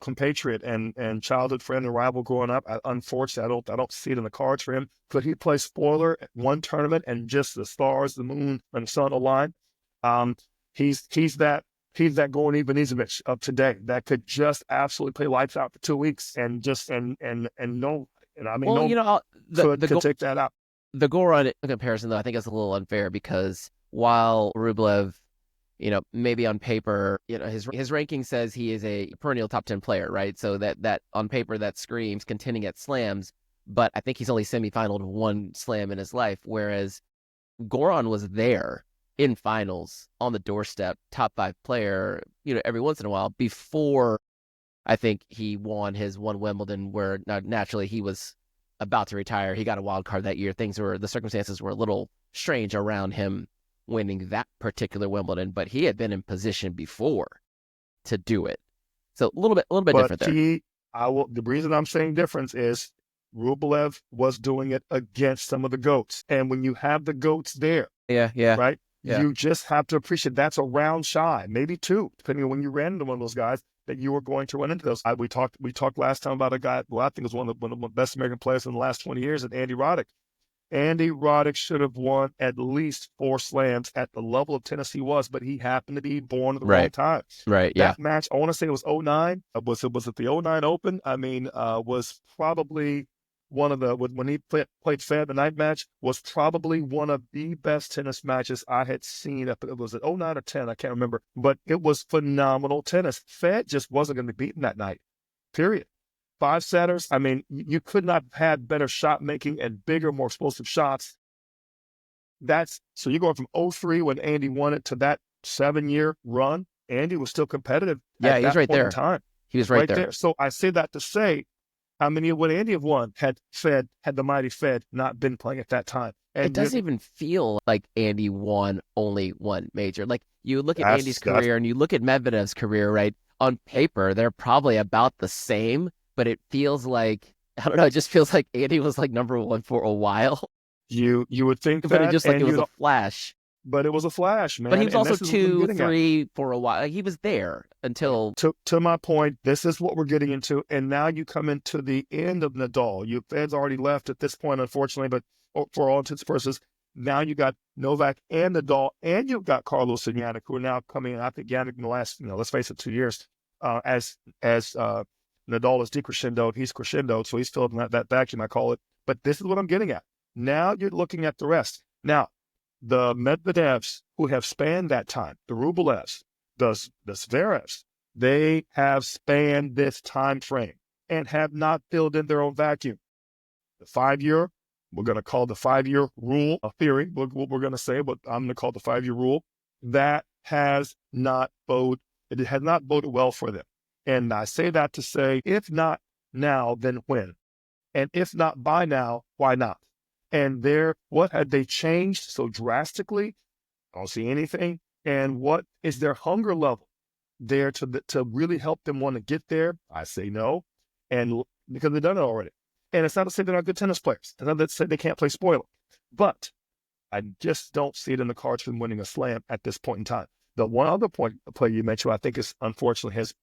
compatriot and childhood friend and rival growing up. Unfortunately, I don't see it in the cards for him. Could he play spoiler at one tournament and just the stars, the moon, and the sun align? He's that Goran Ivanisevic of today that could just absolutely play lights out for 2 weeks and just could take that out. The Goran comparison, though, I think is a little unfair because while Rublev, maybe on paper, his ranking says he is a perennial top 10 player, right? So that on paper that screams contending at slams, but I think he's only semifinaled one slam in his life, whereas Goran was there in finals on the doorstep, top 5 player, every once in a while before I think he won his one Wimbledon where naturally he was about to retire. He got a wild card that year. The circumstances were a little strange around him winning that particular Wimbledon, but he had been in position before to do it. So a little bit different there. The reason I'm saying difference is Rublev was doing it against some of the GOATs. And when you have the GOATs there, right? Yeah. You just have to appreciate that's a round shy, maybe 2, depending on when you ran into one of those guys that you were going to run into those. We talked last time about a guy who I think was one of the best American players in the last 20 years, and Andy Roddick. Andy Roddick should have won at least 4 slams at the level of tennis he was, but he happened to be born at the wrong time. Right, yeah. That match, I want to say it was 2009. Was it the 2009 Open? Was probably one of the, when he played Fed the night match, was probably one of the best tennis matches I had seen. It was at 2009 or 10, I can't remember, but it was phenomenal tennis. Fed just wasn't going to be beaten that night, period. 5 setters. You could not have had better shot making and bigger, more explosive shots. So you're going from 2003 when Andy won it to that 7-year run. Andy was still competitive. Yeah, he was right there. He was right there. So I say that to say, how many would Andy have won had the mighty Fed not been playing at that time? And it doesn't even feel like Andy won only one major. Like you look at Andy's career and you look at Medvedev's career, right? On paper, they're probably about the same. But it feels like, I don't know, it just feels like Andy was like number 1 for a while. You would think but it just like it was a flash. But it was a flash, man. But he was also 2, 3 for a while. Like, he was there until... To my point, this is what we're getting into. And now you come into the end of Nadal. Fed's already left at this point, unfortunately, but for all intents and purposes, now you got Novak and Nadal, and you've got Carlos and Jannik, who are now coming in. I think Jannik in the last, let's face it, 2 years, as Nadal is decrescendoed, he's crescendoed, so he's filling that vacuum, I call it. But this is what I'm getting at. Now you're looking at the rest. Now, the Medvedevs who have spanned that time, the Rublevs, the Zverevs, they have spanned this time frame and have not filled in their own vacuum. The 5-year, we're going to call the 5-year rule a theory, what we're going to say, but I'm going to call it the 5-year rule, that has not boded well for them. And I say that to say, if not now, then when? And if not by now, why not? And what had they changed so drastically? I don't see anything. And what is their hunger level there to really help them want to get there? I say no. And because they've done it already. And it's not to say they're not good tennis players. It's not to say they can't play spoiler. But I just don't see it in the cards for them winning a slam at this point in time. The one other player you mentioned, I think is unfortunately has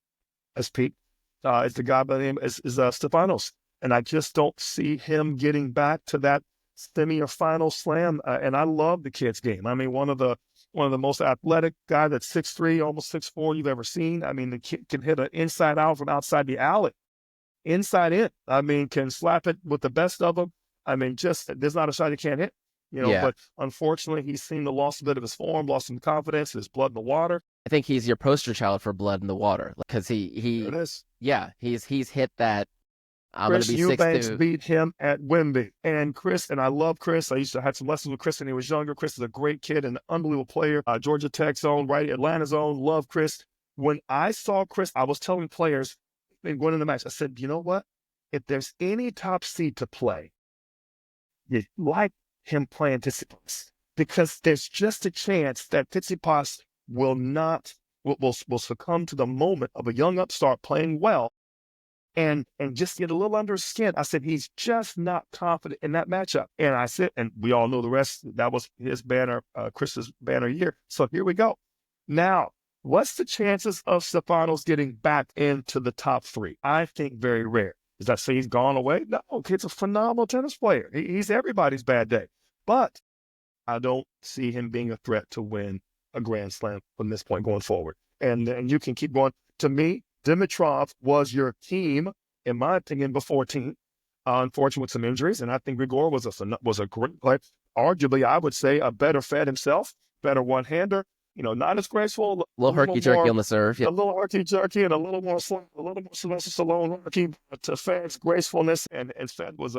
peaked, is the guy by the name is Stefanos. And I just don't see him getting back to that semi or final slam. And I love the kid's game. One of the most athletic guy that's 6'3", almost 6'4" you've ever seen. The kid can hit an inside out from outside the alley, inside in. Can slap it with the best of them. There's not a shot he can't hit. But unfortunately, he's seen the loss a bit of his form, lost some confidence, his blood in the water. I think he's your poster child for blood in the water because he's hit that. I'm Chris going to be Eubanks 6'2". beat him at Wembley. And Chris, and I love Chris. I used to have some lessons with Chris when he was younger. Chris is a great kid and an unbelievable player. Georgia Tech's own, right? Atlanta's own. Love Chris. When I saw Chris, I was telling players going in the match, I said, you know what? If there's any top seed to play, you like him playing Tsitsipas, because there's just a chance that Tsitsipas will not will succumb to the moment of a young upstart playing well and just get a little under his skin. I said, he's just not confident in that matchup. And I said, and we all know the rest. That was his banner, Chris's banner year. So here we go. Now, what's the chances of Stefanos getting back into the top three? I think very rare. Does that say he's gone away? No, kid's a phenomenal tennis player. He's everybody's bad day. But I don't see him being a threat to win a Grand Slam from this point going forward. And you can keep going. To me, Dimitrov was your team, in my opinion, before team. Unfortunately, with some injuries, and I think Grigor was a great player. Arguably, I would say a better Fed himself, better one-hander. Not as graceful. A little herky-jerky on the serve. Yeah. A little herky-jerky and a little more Sylvester Stallone herky to Fed's gracefulness. And Fed was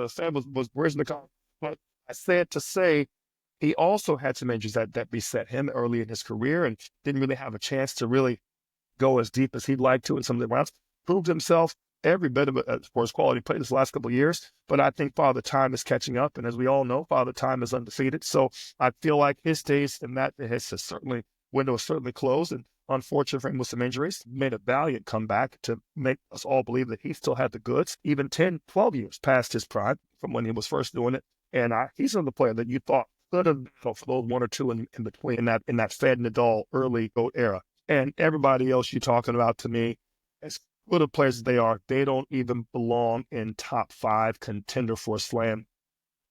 bridging the con. But I said to say, he also had some injuries that beset him early in his career and didn't really have a chance to really go as deep as he'd like to in some of the rounds. Proved himself every bit of it for his quality play this last couple of years. But I think Father Time is catching up. And as we all know, Father Time is undefeated. So I feel like his days in that window is certainly closed. And unfortunate for him with some injuries, made a valiant comeback to make us all believe that he still had the goods, even 10, 12 years past his prime from when he was first doing it. And he's another player that you thought could have for those one or two in between in that Fed Nadal early GOAT era. And everybody else you're talking about, to me, as good of players as they are, they don't even belong in top 5 contender for a slam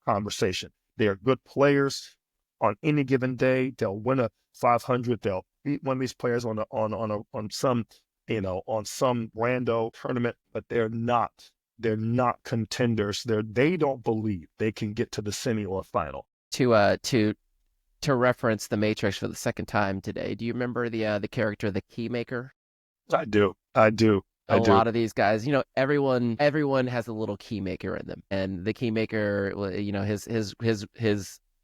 conversation. They are good players on any given day. They'll win a 500. They'll beat one of these players on some rando tournament, but they're not contenders. They don't believe they can get to the semi or final. To reference the Matrix for the second time today, do you remember the character, the Keymaker? I do. A lot of these guys, everyone has a little Keymaker in them, and the Keymaker,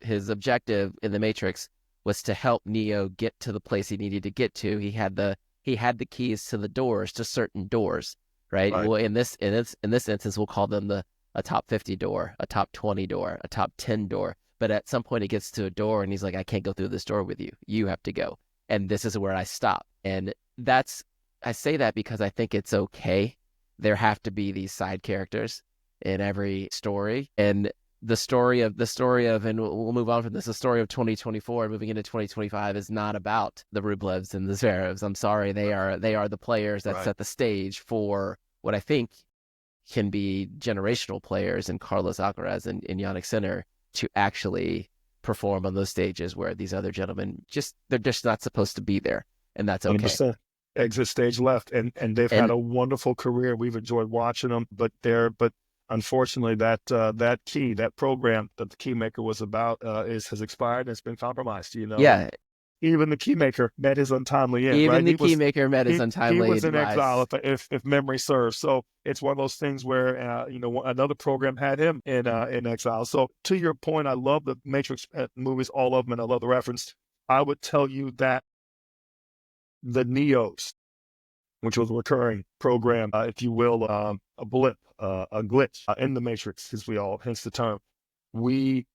his objective in the Matrix was to help Neo get to the place he needed to get to. He had the keys to the doors, to certain doors, right? Well, in this instance, we'll call them a top 50 door, a top 20 door, a top 10 door. But at some point, he gets to a door, and he's like, I can't go through this door with you. You have to go. And this is where I stop. And I say that because I think it's okay. There have to be these side characters in every story. And the story of, and we'll move on from this, the story of 2024, moving into 2025, is not about the Rublevs and the Zverevs. I'm sorry. They are the players that set the stage for what I think can be generational players in Carlos Alcaraz and Jannik Sinner to actually perform on those stages where these other gentlemen they're just not supposed to be there, and that's okay. 100%. Exit stage left, and they've had a wonderful career. We've enjoyed watching them, but unfortunately that program that the Keymaker was about has expired and it's been compromised. Yeah. Even the Keymaker met his untimely end. Even right? the Keymaker met his untimely end. He was in demise. exile, if memory serves. So it's one of those things where another program had him in exile. So to your point, I love the Matrix movies, all of them, and I love the reference. I would tell you that the Neos, which was a recurring program, if you will, a blip, a glitch in the Matrix, as we all, hence the term. We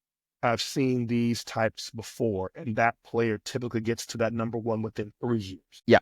have seen these types before, and that player typically gets to that number one within 3 years. Yeah.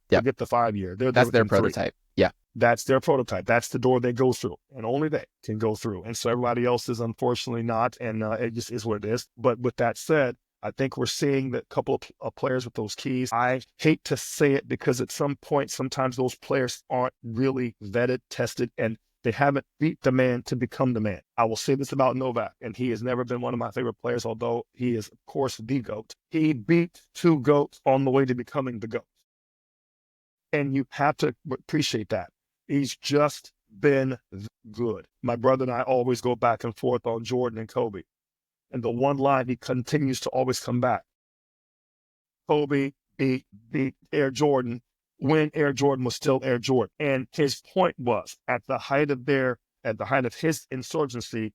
They get the 5 year. That's their prototype. 3. Yeah. That's their prototype. That's the door they go through, and only they can go through. And so everybody else is unfortunately not, and it just is what it is. But with that said, I think we're seeing that couple of players with those keys. I hate to say it because at some point, sometimes those players aren't really vetted, tested, and they haven't beat the man to become the man. I will say this about Novak, and he has never been one of my favorite players, although he is, of course, the GOAT. He beat 2 GOATs on the way to becoming the GOAT. And you have to appreciate that. He's just been good. My brother and I always go back and forth on Jordan and Kobe. And the one line he continues to always come back. Kobe beat Air Jordan when Air Jordan was still Air Jordan. And his point was, at the height of his insurgency,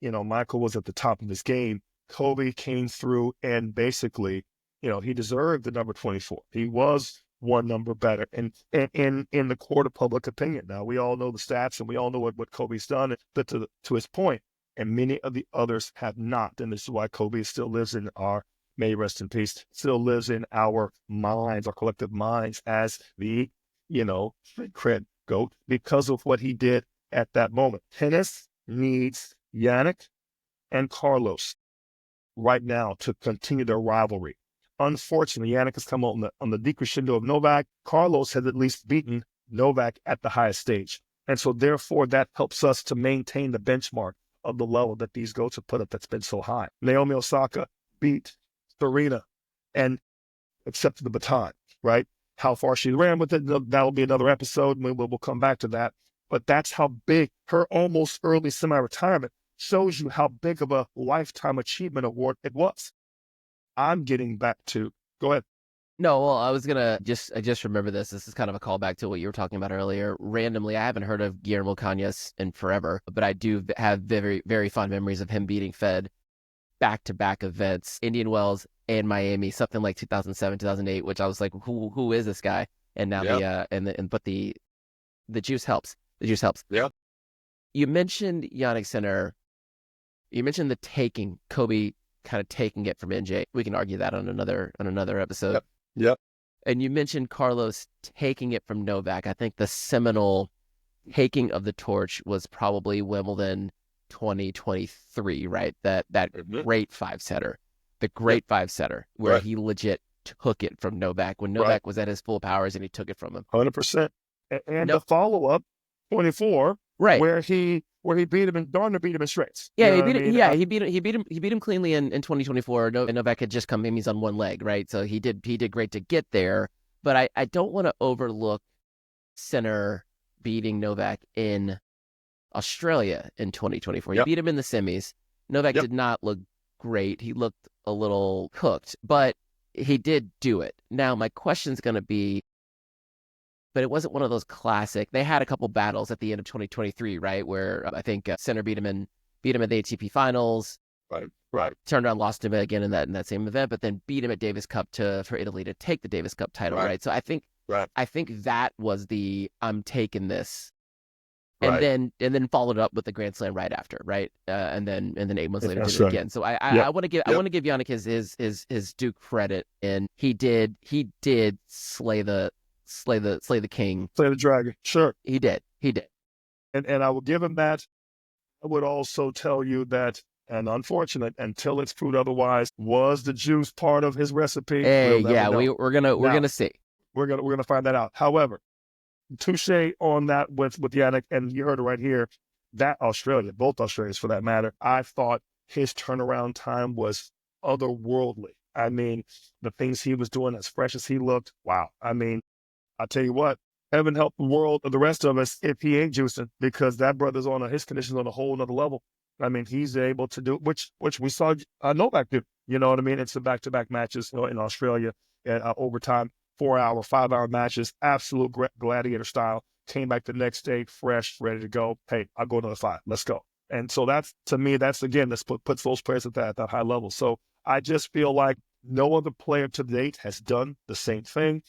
Michael was at the top of his game. Kobe came through and basically, he deserved the number 24. He was one number better. And in the court of public opinion. Now, we all know the stats and we all know what Kobe's done, but to his point, and many of the others have not. And this is why Kobe still lives in our, may he rest in peace, still lives in our minds, our collective minds as the, cred GOAT, because of what he did at that moment. Tennis needs Jannik and Carlos right now to continue their rivalry. Unfortunately, Jannik has come on the decrescendo of Novak. Carlos has at least beaten Novak at the highest stage. And so therefore that helps us to maintain the benchmark of the level that these GOATs have put up that's been so high. Naomi Osaka beat Serena and accepted the baton, right? How far she ran with it, that'll be another episode. We'll come back to that. But that's how big her almost early semi-retirement shows you how big of a lifetime achievement award it was. I'm getting back to, go ahead. No, well, I just remember this. This is kind of a callback to what you were talking about earlier. Randomly, I haven't heard of Guillermo Cañas in forever, but I do have very, very fond memories of him beating Fed back-to-back events, Indian Wells and Miami, something like 2007, 2008, which I was like, who is this guy? And now but the juice helps. The juice helps. Yeah. You mentioned Jannik Sinner. You mentioned the taking, Kobe kind of taking it from NJ. We can argue that on another episode. Yep. And you mentioned Carlos taking it from Novak. I think the seminal taking of the torch was probably Wimbledon 2023, right? That great five-setter. The great five-setter where he legit took it from Novak when Novak was at his full powers and he took it from him. 100%. And the follow-up, 24, where he beat him and darn beat him in straights. Yeah, he beat him cleanly in 2024. And Novak had just come in, he's on one leg, right? So he did great to get there. But I don't want to overlook Sinner beating Novak in Australia in 2024. He beat him in the semis. Novak did not look great. He looked a little cooked, but he did do it. Now my question's going to be, but it wasn't one of those classic. They had a couple battles at the end of 2023, right? Where I think Sinner beat him at the ATP finals. Right. Turned around, lost him again in that same event, but then beat him at Davis Cup for Italy to take the Davis Cup title, right? So I think that was the I'm taking this, and then followed up with the Grand Slam right after, right? And then 8 months later did it again. So I want to give Jannik his due credit, and he did slay the king. Slay the dragon. Sure. He did. And I will give him that. I would also tell you that, and unfortunate, until it's proved otherwise, was the juice part of his recipe? Hey, we're gonna see. We're gonna find that out. However, touche on that with Jannik, and you heard it right here. That Australia, both Australians for that matter, I thought his turnaround time was otherworldly. I mean, the things he was doing, as fresh as he looked, wow. I mean, I tell you what, heaven help the world or the rest of us if he ain't juicing, because that brother's his condition's on a whole nother level. I mean, he's able to do, which we saw Novak do, you know what I mean? It's the back-to-back matches in Australia at overtime, 4-hour, 5-hour matches, absolute gladiator style. Came back the next day, fresh, ready to go. Hey, I'll go another 5. Let's go. And so to me, that's puts those players at that high level. So I just feel like no other player to date has done the same thing.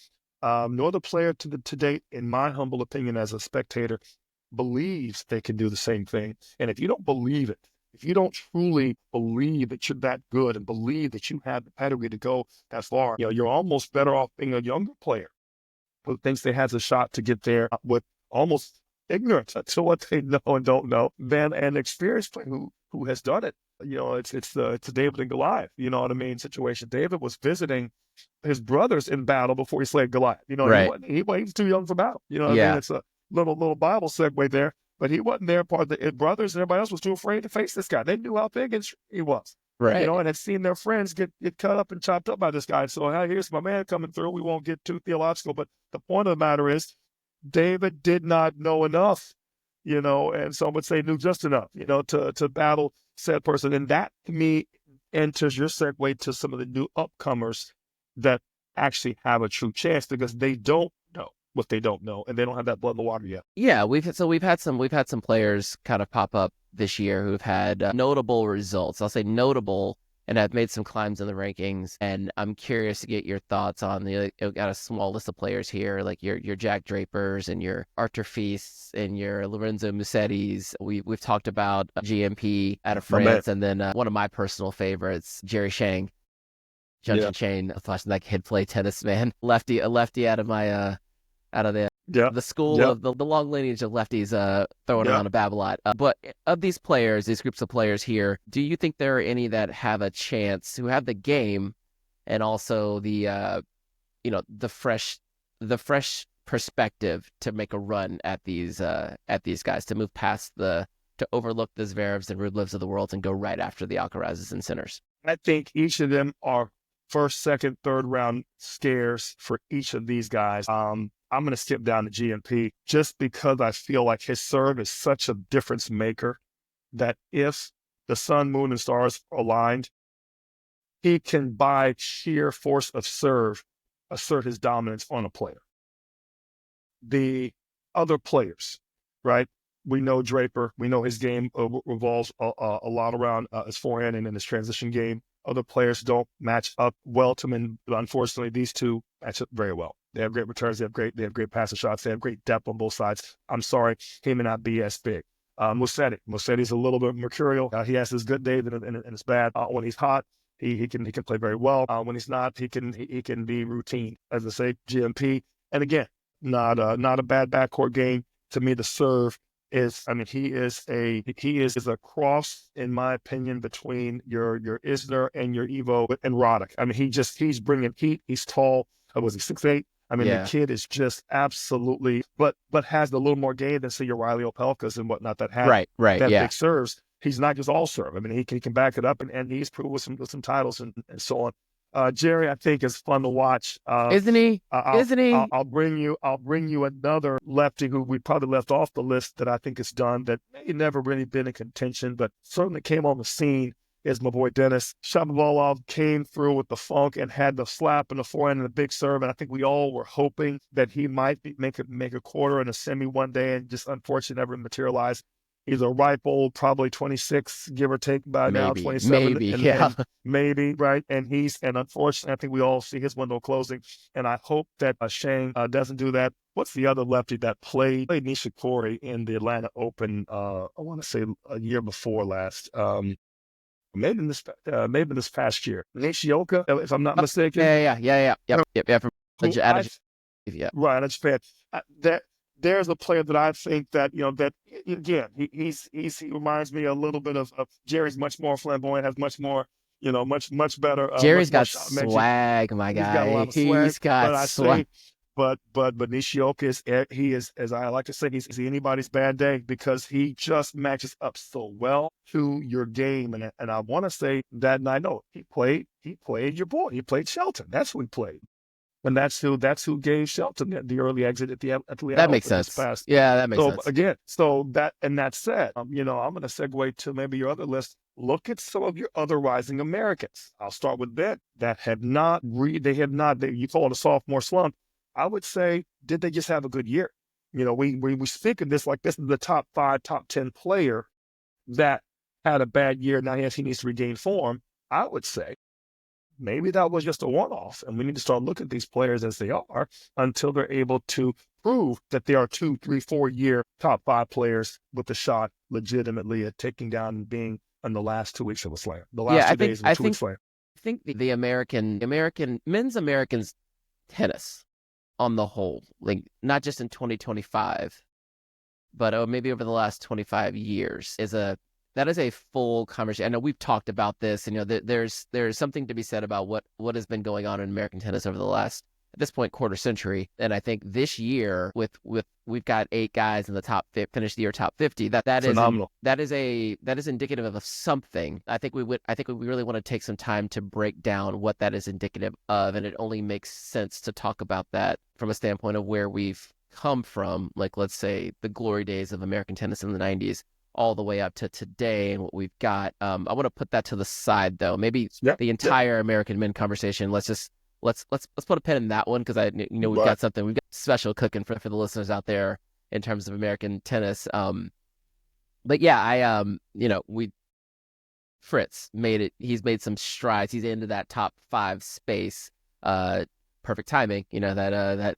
No other player to date, in my humble opinion as a spectator, believes they can do the same thing. And if you don't believe it, if you don't truly believe that you're that good and believe that you have the pedigree to go that far, you're almost better off being a younger player who thinks they has a shot to get there with almost ignorance to what they know and don't know than an experienced player who has done it. It's the David and Goliath, you know what I mean, situation. David was visiting his brothers in battle before he slayed Goliath. He was too young for battle. You know what I mean? It's a little Bible segue there, but he wasn't there. Part of his brothers and everybody else was too afraid to face this guy. They knew how big he was. Right. And had seen their friends get cut up and chopped up by this guy. So here's my man coming through. We won't get too theological, but the point of the matter is David did not know enough, and some would say knew just enough, to battle said person. And that, to me, enters your segue to some of the new upcomers that actually have a true chance, because they don't know what they don't know, and they don't have that blood in the water yet. Yeah, we've had some players kind of pop up this year who've had notable results. I'll say notable and have made some climbs in the rankings. And I'm curious to get your thoughts on got a small list of players here, like your Jack Drapers and your Arthur Feasts and your Lorenzo Musettis. We've talked about GMP out of France, and then one of my personal favorites, Jerry Shang, Junction Chain. I was watching that kid play tennis, man. A lefty out of my out of the school of the long lineage of lefties throwing around a Babolat. But of these players, these groups of players here, do you think there are any that have a chance, who have the game and also the the fresh perspective to make a run at these guys, to move past to overlook the Zverevs and Rublevs of the world and go right after the Alcarazes and Sinners? I think each of them are first, second, third round scares for each of these guys. I'm going to skip down to GMP just because I feel like his serve is such a difference maker that if the sun, moon, and stars are aligned, he can, by sheer force of serve, assert his dominance on a player. The other players, right? We know Draper. We know his game revolves a lot around his forehand and in his transition game. Other players don't match up well to him, but unfortunately, these two match up very well. They have great returns. They have great passing shots. They have great depth on both sides. I'm sorry, he may not be as big. Musetti's a little bit mercurial. He has his good days and his bad. When he's hot, he can play very well. When he's not, he can be routine. As I say, GMP, and again, not a bad backcourt game. To me, the serve is, he is a cross, in my opinion, between your Isner and your Evo and Roddick. He's bringing heat. He's tall. Was he 6'8"? The kid is just absolutely, but has a little more game than, say, your Riley Opelkas and whatnot that have big serves. He's not just all serve. He can back it up, and he's proved with some titles and so on. Jerry, I think, is fun to watch. Isn't he? Isn't he? I'll bring you another lefty who we probably left off the list that I think is done, that may never really been in contention, but certainly came on the scene, is my boy Denis Shapovalov. Came through with the funk and had the slap and the forehand and the big serve, and I think we all were hoping that he might make a quarter and a semi one day, and just unfortunately never materialized. He's a ripe old, probably 26, give or take, by now 27. Maybe, right? And unfortunately, I think we all see his window closing. And I hope that Shane doesn't do that. What's the other lefty that played Nishikori in the Atlanta Open? I want to say a year before last. Maybe in this past year. Nishioka, if I'm not mistaken. Yeah. From Japan. Right, that's fair. There's a player that I think that, that again, he reminds me a little bit of Jerry's. Much more flamboyant, has much more, much better. Jerry's got swag, my guy. He's got a lot of swag. He's got swag. But Nishioka is, as I like to say, he's anybody's bad day, because he just matches up so well to your game. And I want to say that, and I know he played your boy. He played Shelton. That's who he played. And that's who gave Shelton the early exit at the that makes sense. Yeah, that makes sense. Again, that said, I'm going to segue to maybe your other list. Look at some of your other rising Americans. I'll start with that have not. You call it a sophomore slump. I would say, did they just have a good year? We speak of this like this is the top 5, top 10 player that had a bad year. Now, yes, he needs to regain form. I would say maybe that was just a one-off, and we need to start looking at these players as they are until they're able to prove that they are 2, 3, 4 year top 5 players with a shot legitimately at taking down and being in the last 2 weeks of a slam. The last 2 days of a 2 week slam. I think the men's American tennis on the whole, like not just in 2025, but maybe over the last 25 years, that is a full conversation. I know we've talked about this, and there's something to be said about what has been going on in American tennis over the last, at this point, quarter century. And I think this year, with we've got 8 guys in the top 50, finish the year top 50. That is phenomenal. That is indicative of something. I think we really want to take some time to break down what that is indicative of, and it only makes sense to talk about that from a standpoint of where we've come from. Like, let's say the glory days of American tennis in the 90s. All the way up to today and what we've got. I want to put that to the side, though. Maybe the entire American men conversation. Let's put a pin in that one, because we've got something. We've got special cooking for the listeners out there in terms of American tennis. But yeah, we Fritz he's made some strides. He's into that top 5 space. Perfect timing, that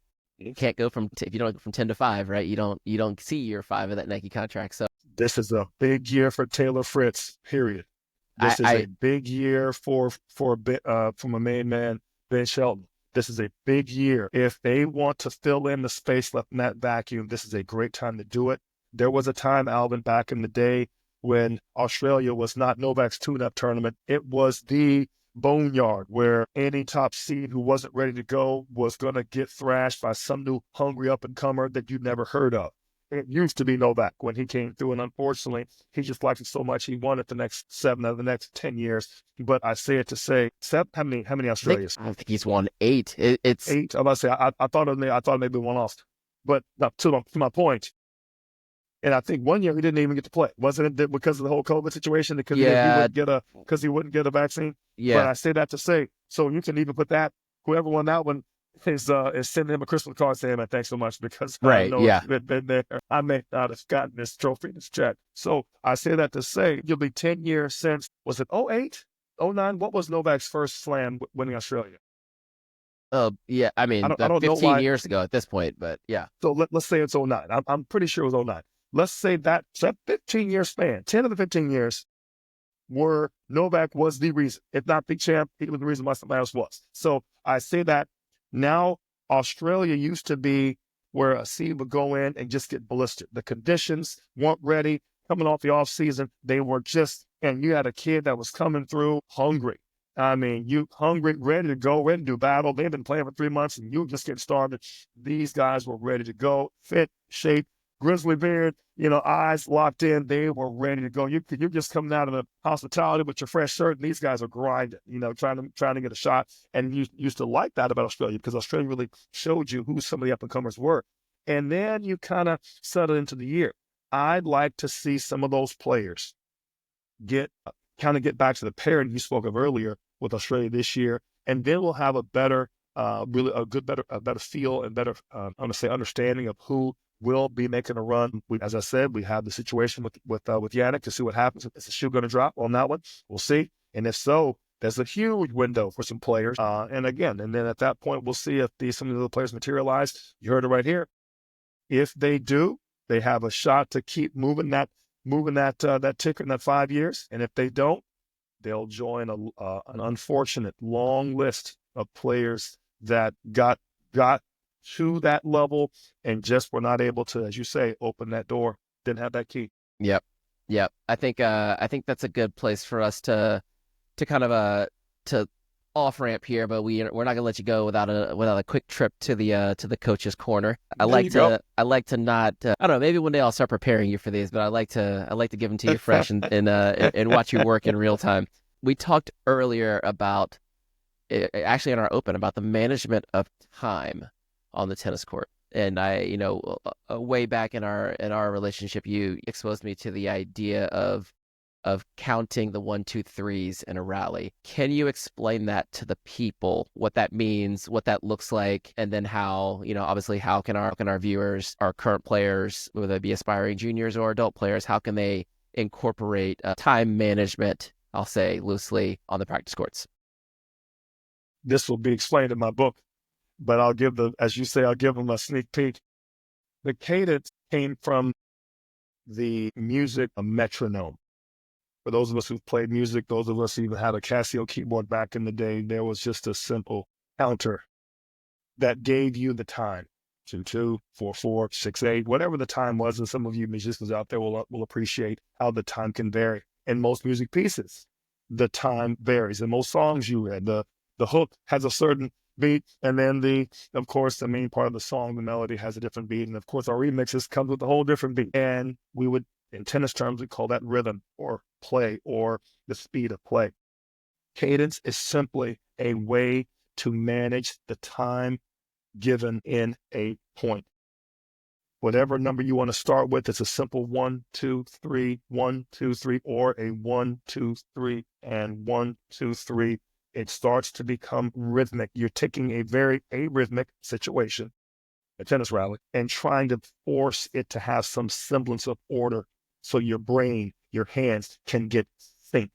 can't go if you don't go from 10 to 5, right? You don't see year 5 of that Nike contract. So This is a big year for Taylor Fritz, period. This is a big year for my main man, Ben Shelton. This is a big year. If they want to fill in the space left in that vacuum, this is a great time to do it. There was a time, Alvin, back in the day when Australia was not Novak's tune-up tournament. It was the boneyard where any top seed who wasn't ready to go was going to get thrashed by some new hungry up-and-comer that you'd never heard of. It used to be Novak when he came through, and unfortunately, he just liked it so much he won it the next 7 out of the next 10 years. But I say it to say, Seth, how many Australias? I think he's won 8. It's 8. I'm about to say I thought maybe one lost, but to my point. And I think one year he didn't even get to play. Wasn't it because of the whole COVID situation? Because he wouldn't get a vaccine. Yeah. But I say that to say, so you can even put that, whoever won that one is sending him a Christmas card saying, man, thanks so much, because I know it's been there. I may not have gotten this trophy, this check. So I say that to say, you'll be 10 years since, was it 08, 09? What was Novak's first slam winning Australia? Yeah, I mean, I don't 15 know years ago at this point, but yeah. So let's say it's 09. I'm pretty sure it was 09. Let's say that 15-year span, 10 of the 15 years, were Novak was the reason. If not the champ, he was the reason why somebody else was. So I say that now Australia used to be where a seed would go in and just get ballistic. The conditions weren't ready. Coming off the off season, they were and you had a kid that was coming through hungry. I mean, you hungry, ready to go, ready to do battle. They've been playing for 3 months and you just get started. These guys were ready to go, fit, shape, grizzly beard, eyes locked in. They were ready to go. You're just coming out of the hospitality with your fresh shirt, and these guys are grinding, trying to get a shot. And you used to like that about Australia because Australia really showed you who some of the up-and-comers were. And then you kind of settle into the year. I'd like to see some of those players get back to the parity you spoke of earlier with Australia this year, and then we'll have a better, better feel and better, understanding of who will be making a run. As I said, we have the situation with Jannik to see what happens. Is the shoe going to drop on that one? We'll see. And if so, there's a huge window for some players. And then at that point, we'll see if some of the players materialize. You heard it right here. If they do, they have a shot to keep moving that ticker in that 5 years. And if they don't, they'll join an unfortunate long list of players that got to that level and just were not able to, as you say, open that door, didn't have that key. Yep. I think that's a good place for us to kind of to off ramp here, but we're not gonna let you go without a quick trip to the coach's corner. I like to not I don't know, maybe one day I'll start preparing you for these, but I like to give them to you fresh and watch you work in real time. We talked earlier about actually in our open about the management of time on the tennis court. And I, way back in our relationship, you exposed me to the idea of counting the 1, 2, 3s in a rally. Can you explain that to the people, what that means, what that looks like, and then how, obviously how can our viewers, our current players, whether they be aspiring juniors or adult players, how can they incorporate time management, I'll say loosely, on the practice courts? This will be explained in my book, but I'll give them a sneak peek. The cadence came from the music, a metronome. For those of us who've played music, those of us who even had a Casio keyboard back in the day, there was just a simple counter that gave you the time. 2, 2, 4, 4, 6, 8, whatever the time was. And some of you musicians out there will appreciate how the time can vary. In most music pieces, the time varies. In most songs you read, the hook has a certain beat, and then of course, the main part of the song, the melody has a different beat. And of course, our remixes come with a whole different beat. And we would, in tennis terms, we call that rhythm or play or the speed of play. Cadence is simply a way to manage the time given in a point. Whatever number you want to start with, it's a simple 1, 2, 3, 1, 2, 3, or a 1, 2, 3, and 1, 2, 3. It starts to become rhythmic. You're taking a very arrhythmic situation, a tennis rally, and trying to force it to have some semblance of order so your brain, your hands can get synced.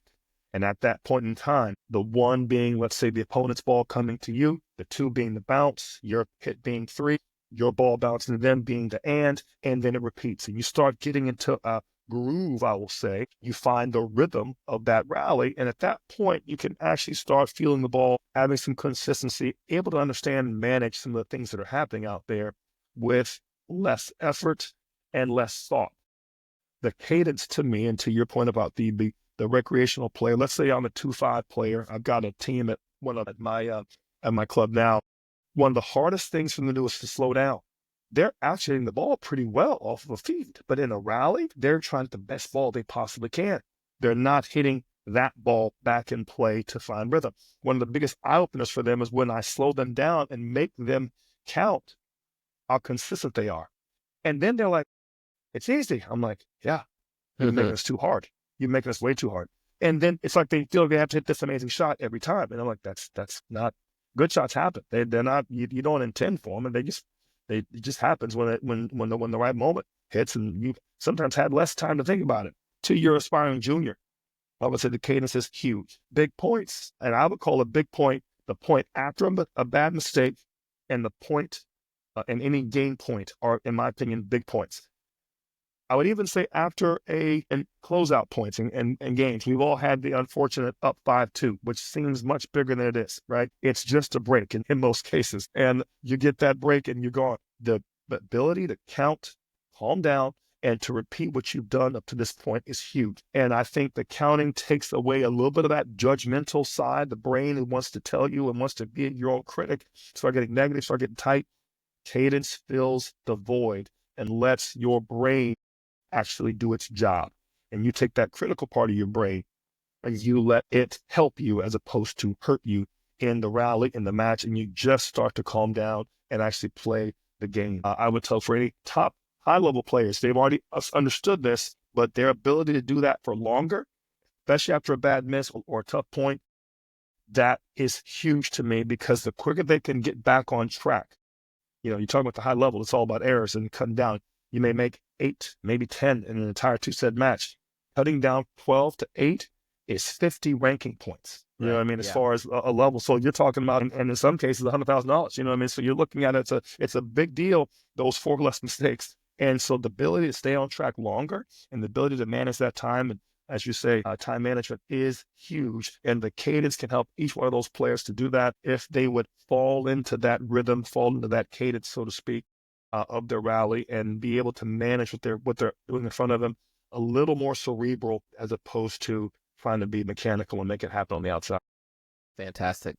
And at that point in time, the one being, let's say, the opponent's ball coming to you, the two being the bounce, your hit being three, your ball bouncing to them being the and then it repeats. And you start getting into a groove, I will say. You find the rhythm of that rally. And at that point, you can actually start feeling the ball, having some consistency, able to understand and manage some of the things that are happening out there with less effort and less thought. The cadence to me, and to your point about the recreational player, let's say I'm a 2-5 player. I've got a team at my club now. One of the hardest things for them to do is to slow down. They're actually hitting the ball pretty well off of a feed, but in a rally, they're trying the best ball they possibly can. They're not hitting that ball back in play to find rhythm. One of the biggest eye-openers for them is when I slow them down and make them count how consistent they are. And then they're like, it's easy. I'm like, yeah, you're making us too hard. You're making us way too hard. And then it's like they feel like they have to hit this amazing shot every time. And I'm like, that's not, good shots happen. They're not, you don't intend for them. And it just happens when the right moment hits, and you sometimes had less time to think about it. To your aspiring junior, I would say the cadence is huge. Big points. And I would call a big point the point after a bad mistake, and the point and any game point are, in my opinion, big points. I would even say after and closeout points and games. We've all had the unfortunate up 5-2, which seems much bigger than it is, right? It's just a break in most cases. And you get that break and you're gone. The ability to count, calm down, and to repeat what you've done up to this point is huge. And I think the counting takes away a little bit of that judgmental side, the brain that wants to tell you and wants to be your own critic, start getting negative, start getting tight. Cadence fills the void and lets your brain actually do its job. And you take that critical part of your brain and you let it help you as opposed to hurt you in the rally, in the match, and you just start to calm down and actually play the game. I would tell for any top high-level players, they've already understood this, but their ability to do that for longer, especially after a bad miss or a tough point, that is huge to me, because the quicker they can get back on track, you're talking about the high level, it's all about errors and cutting down. You may make 8, maybe 10 in an entire 2-set match. Cutting down 12 to 8 is 50 ranking points. You know what I mean? As far as a level. So you're talking about, and in some cases, $100,000. You know what I mean? So you're looking at it, it's a big deal, those 4 less mistakes. And so the ability to stay on track longer and the ability to manage that time, and as you say, time management is huge. And the cadence can help each one of those players to do that if they would fall into that rhythm, fall into that cadence, so to speak, of their rally, and be able to manage what they're doing in front of them a little more cerebral, as opposed to trying to be mechanical and make it happen on the outside. Fantastic.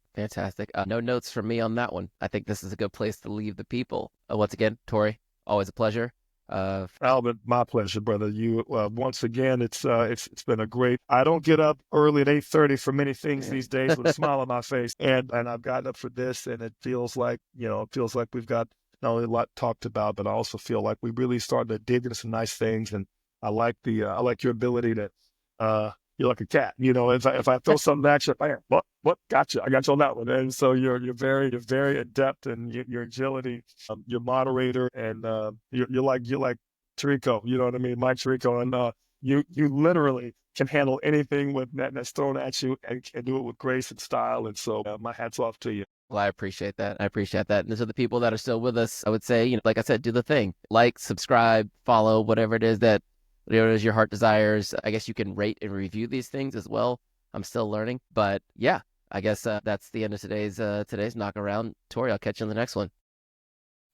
No notes from me on that one. I think this is a good place to leave the people. Once again, Torrey, always a pleasure. Alvin, my pleasure, brother. You once again, it's been a great. I don't get up early at 8:30 for many things these days with a smile on my face, and I've gotten up for this, and it feels like we've got not only a lot talked about, but I also feel like we really started to dig into some nice things. And I like your ability to you're like a cat. If I throw something at you, bam, what, gotcha, I got you on that one. And so you're very adept, and your agility, your moderator, and you're like Tirico, you know what I mean, Mike Tirico, and you literally can handle anything that's thrown at you, and do it with grace and style. And so my hat's off to you. Well, I appreciate that. And those are the people that are still with us. I would say, like I said, do the thing. Like, subscribe, follow, whatever it is your heart desires. I guess you can rate and review these things as well. I'm still learning. But yeah, I guess that's the end of today's knock around. Torrey, I'll catch you in the next one.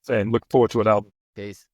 And look forward to it, Albert. Peace.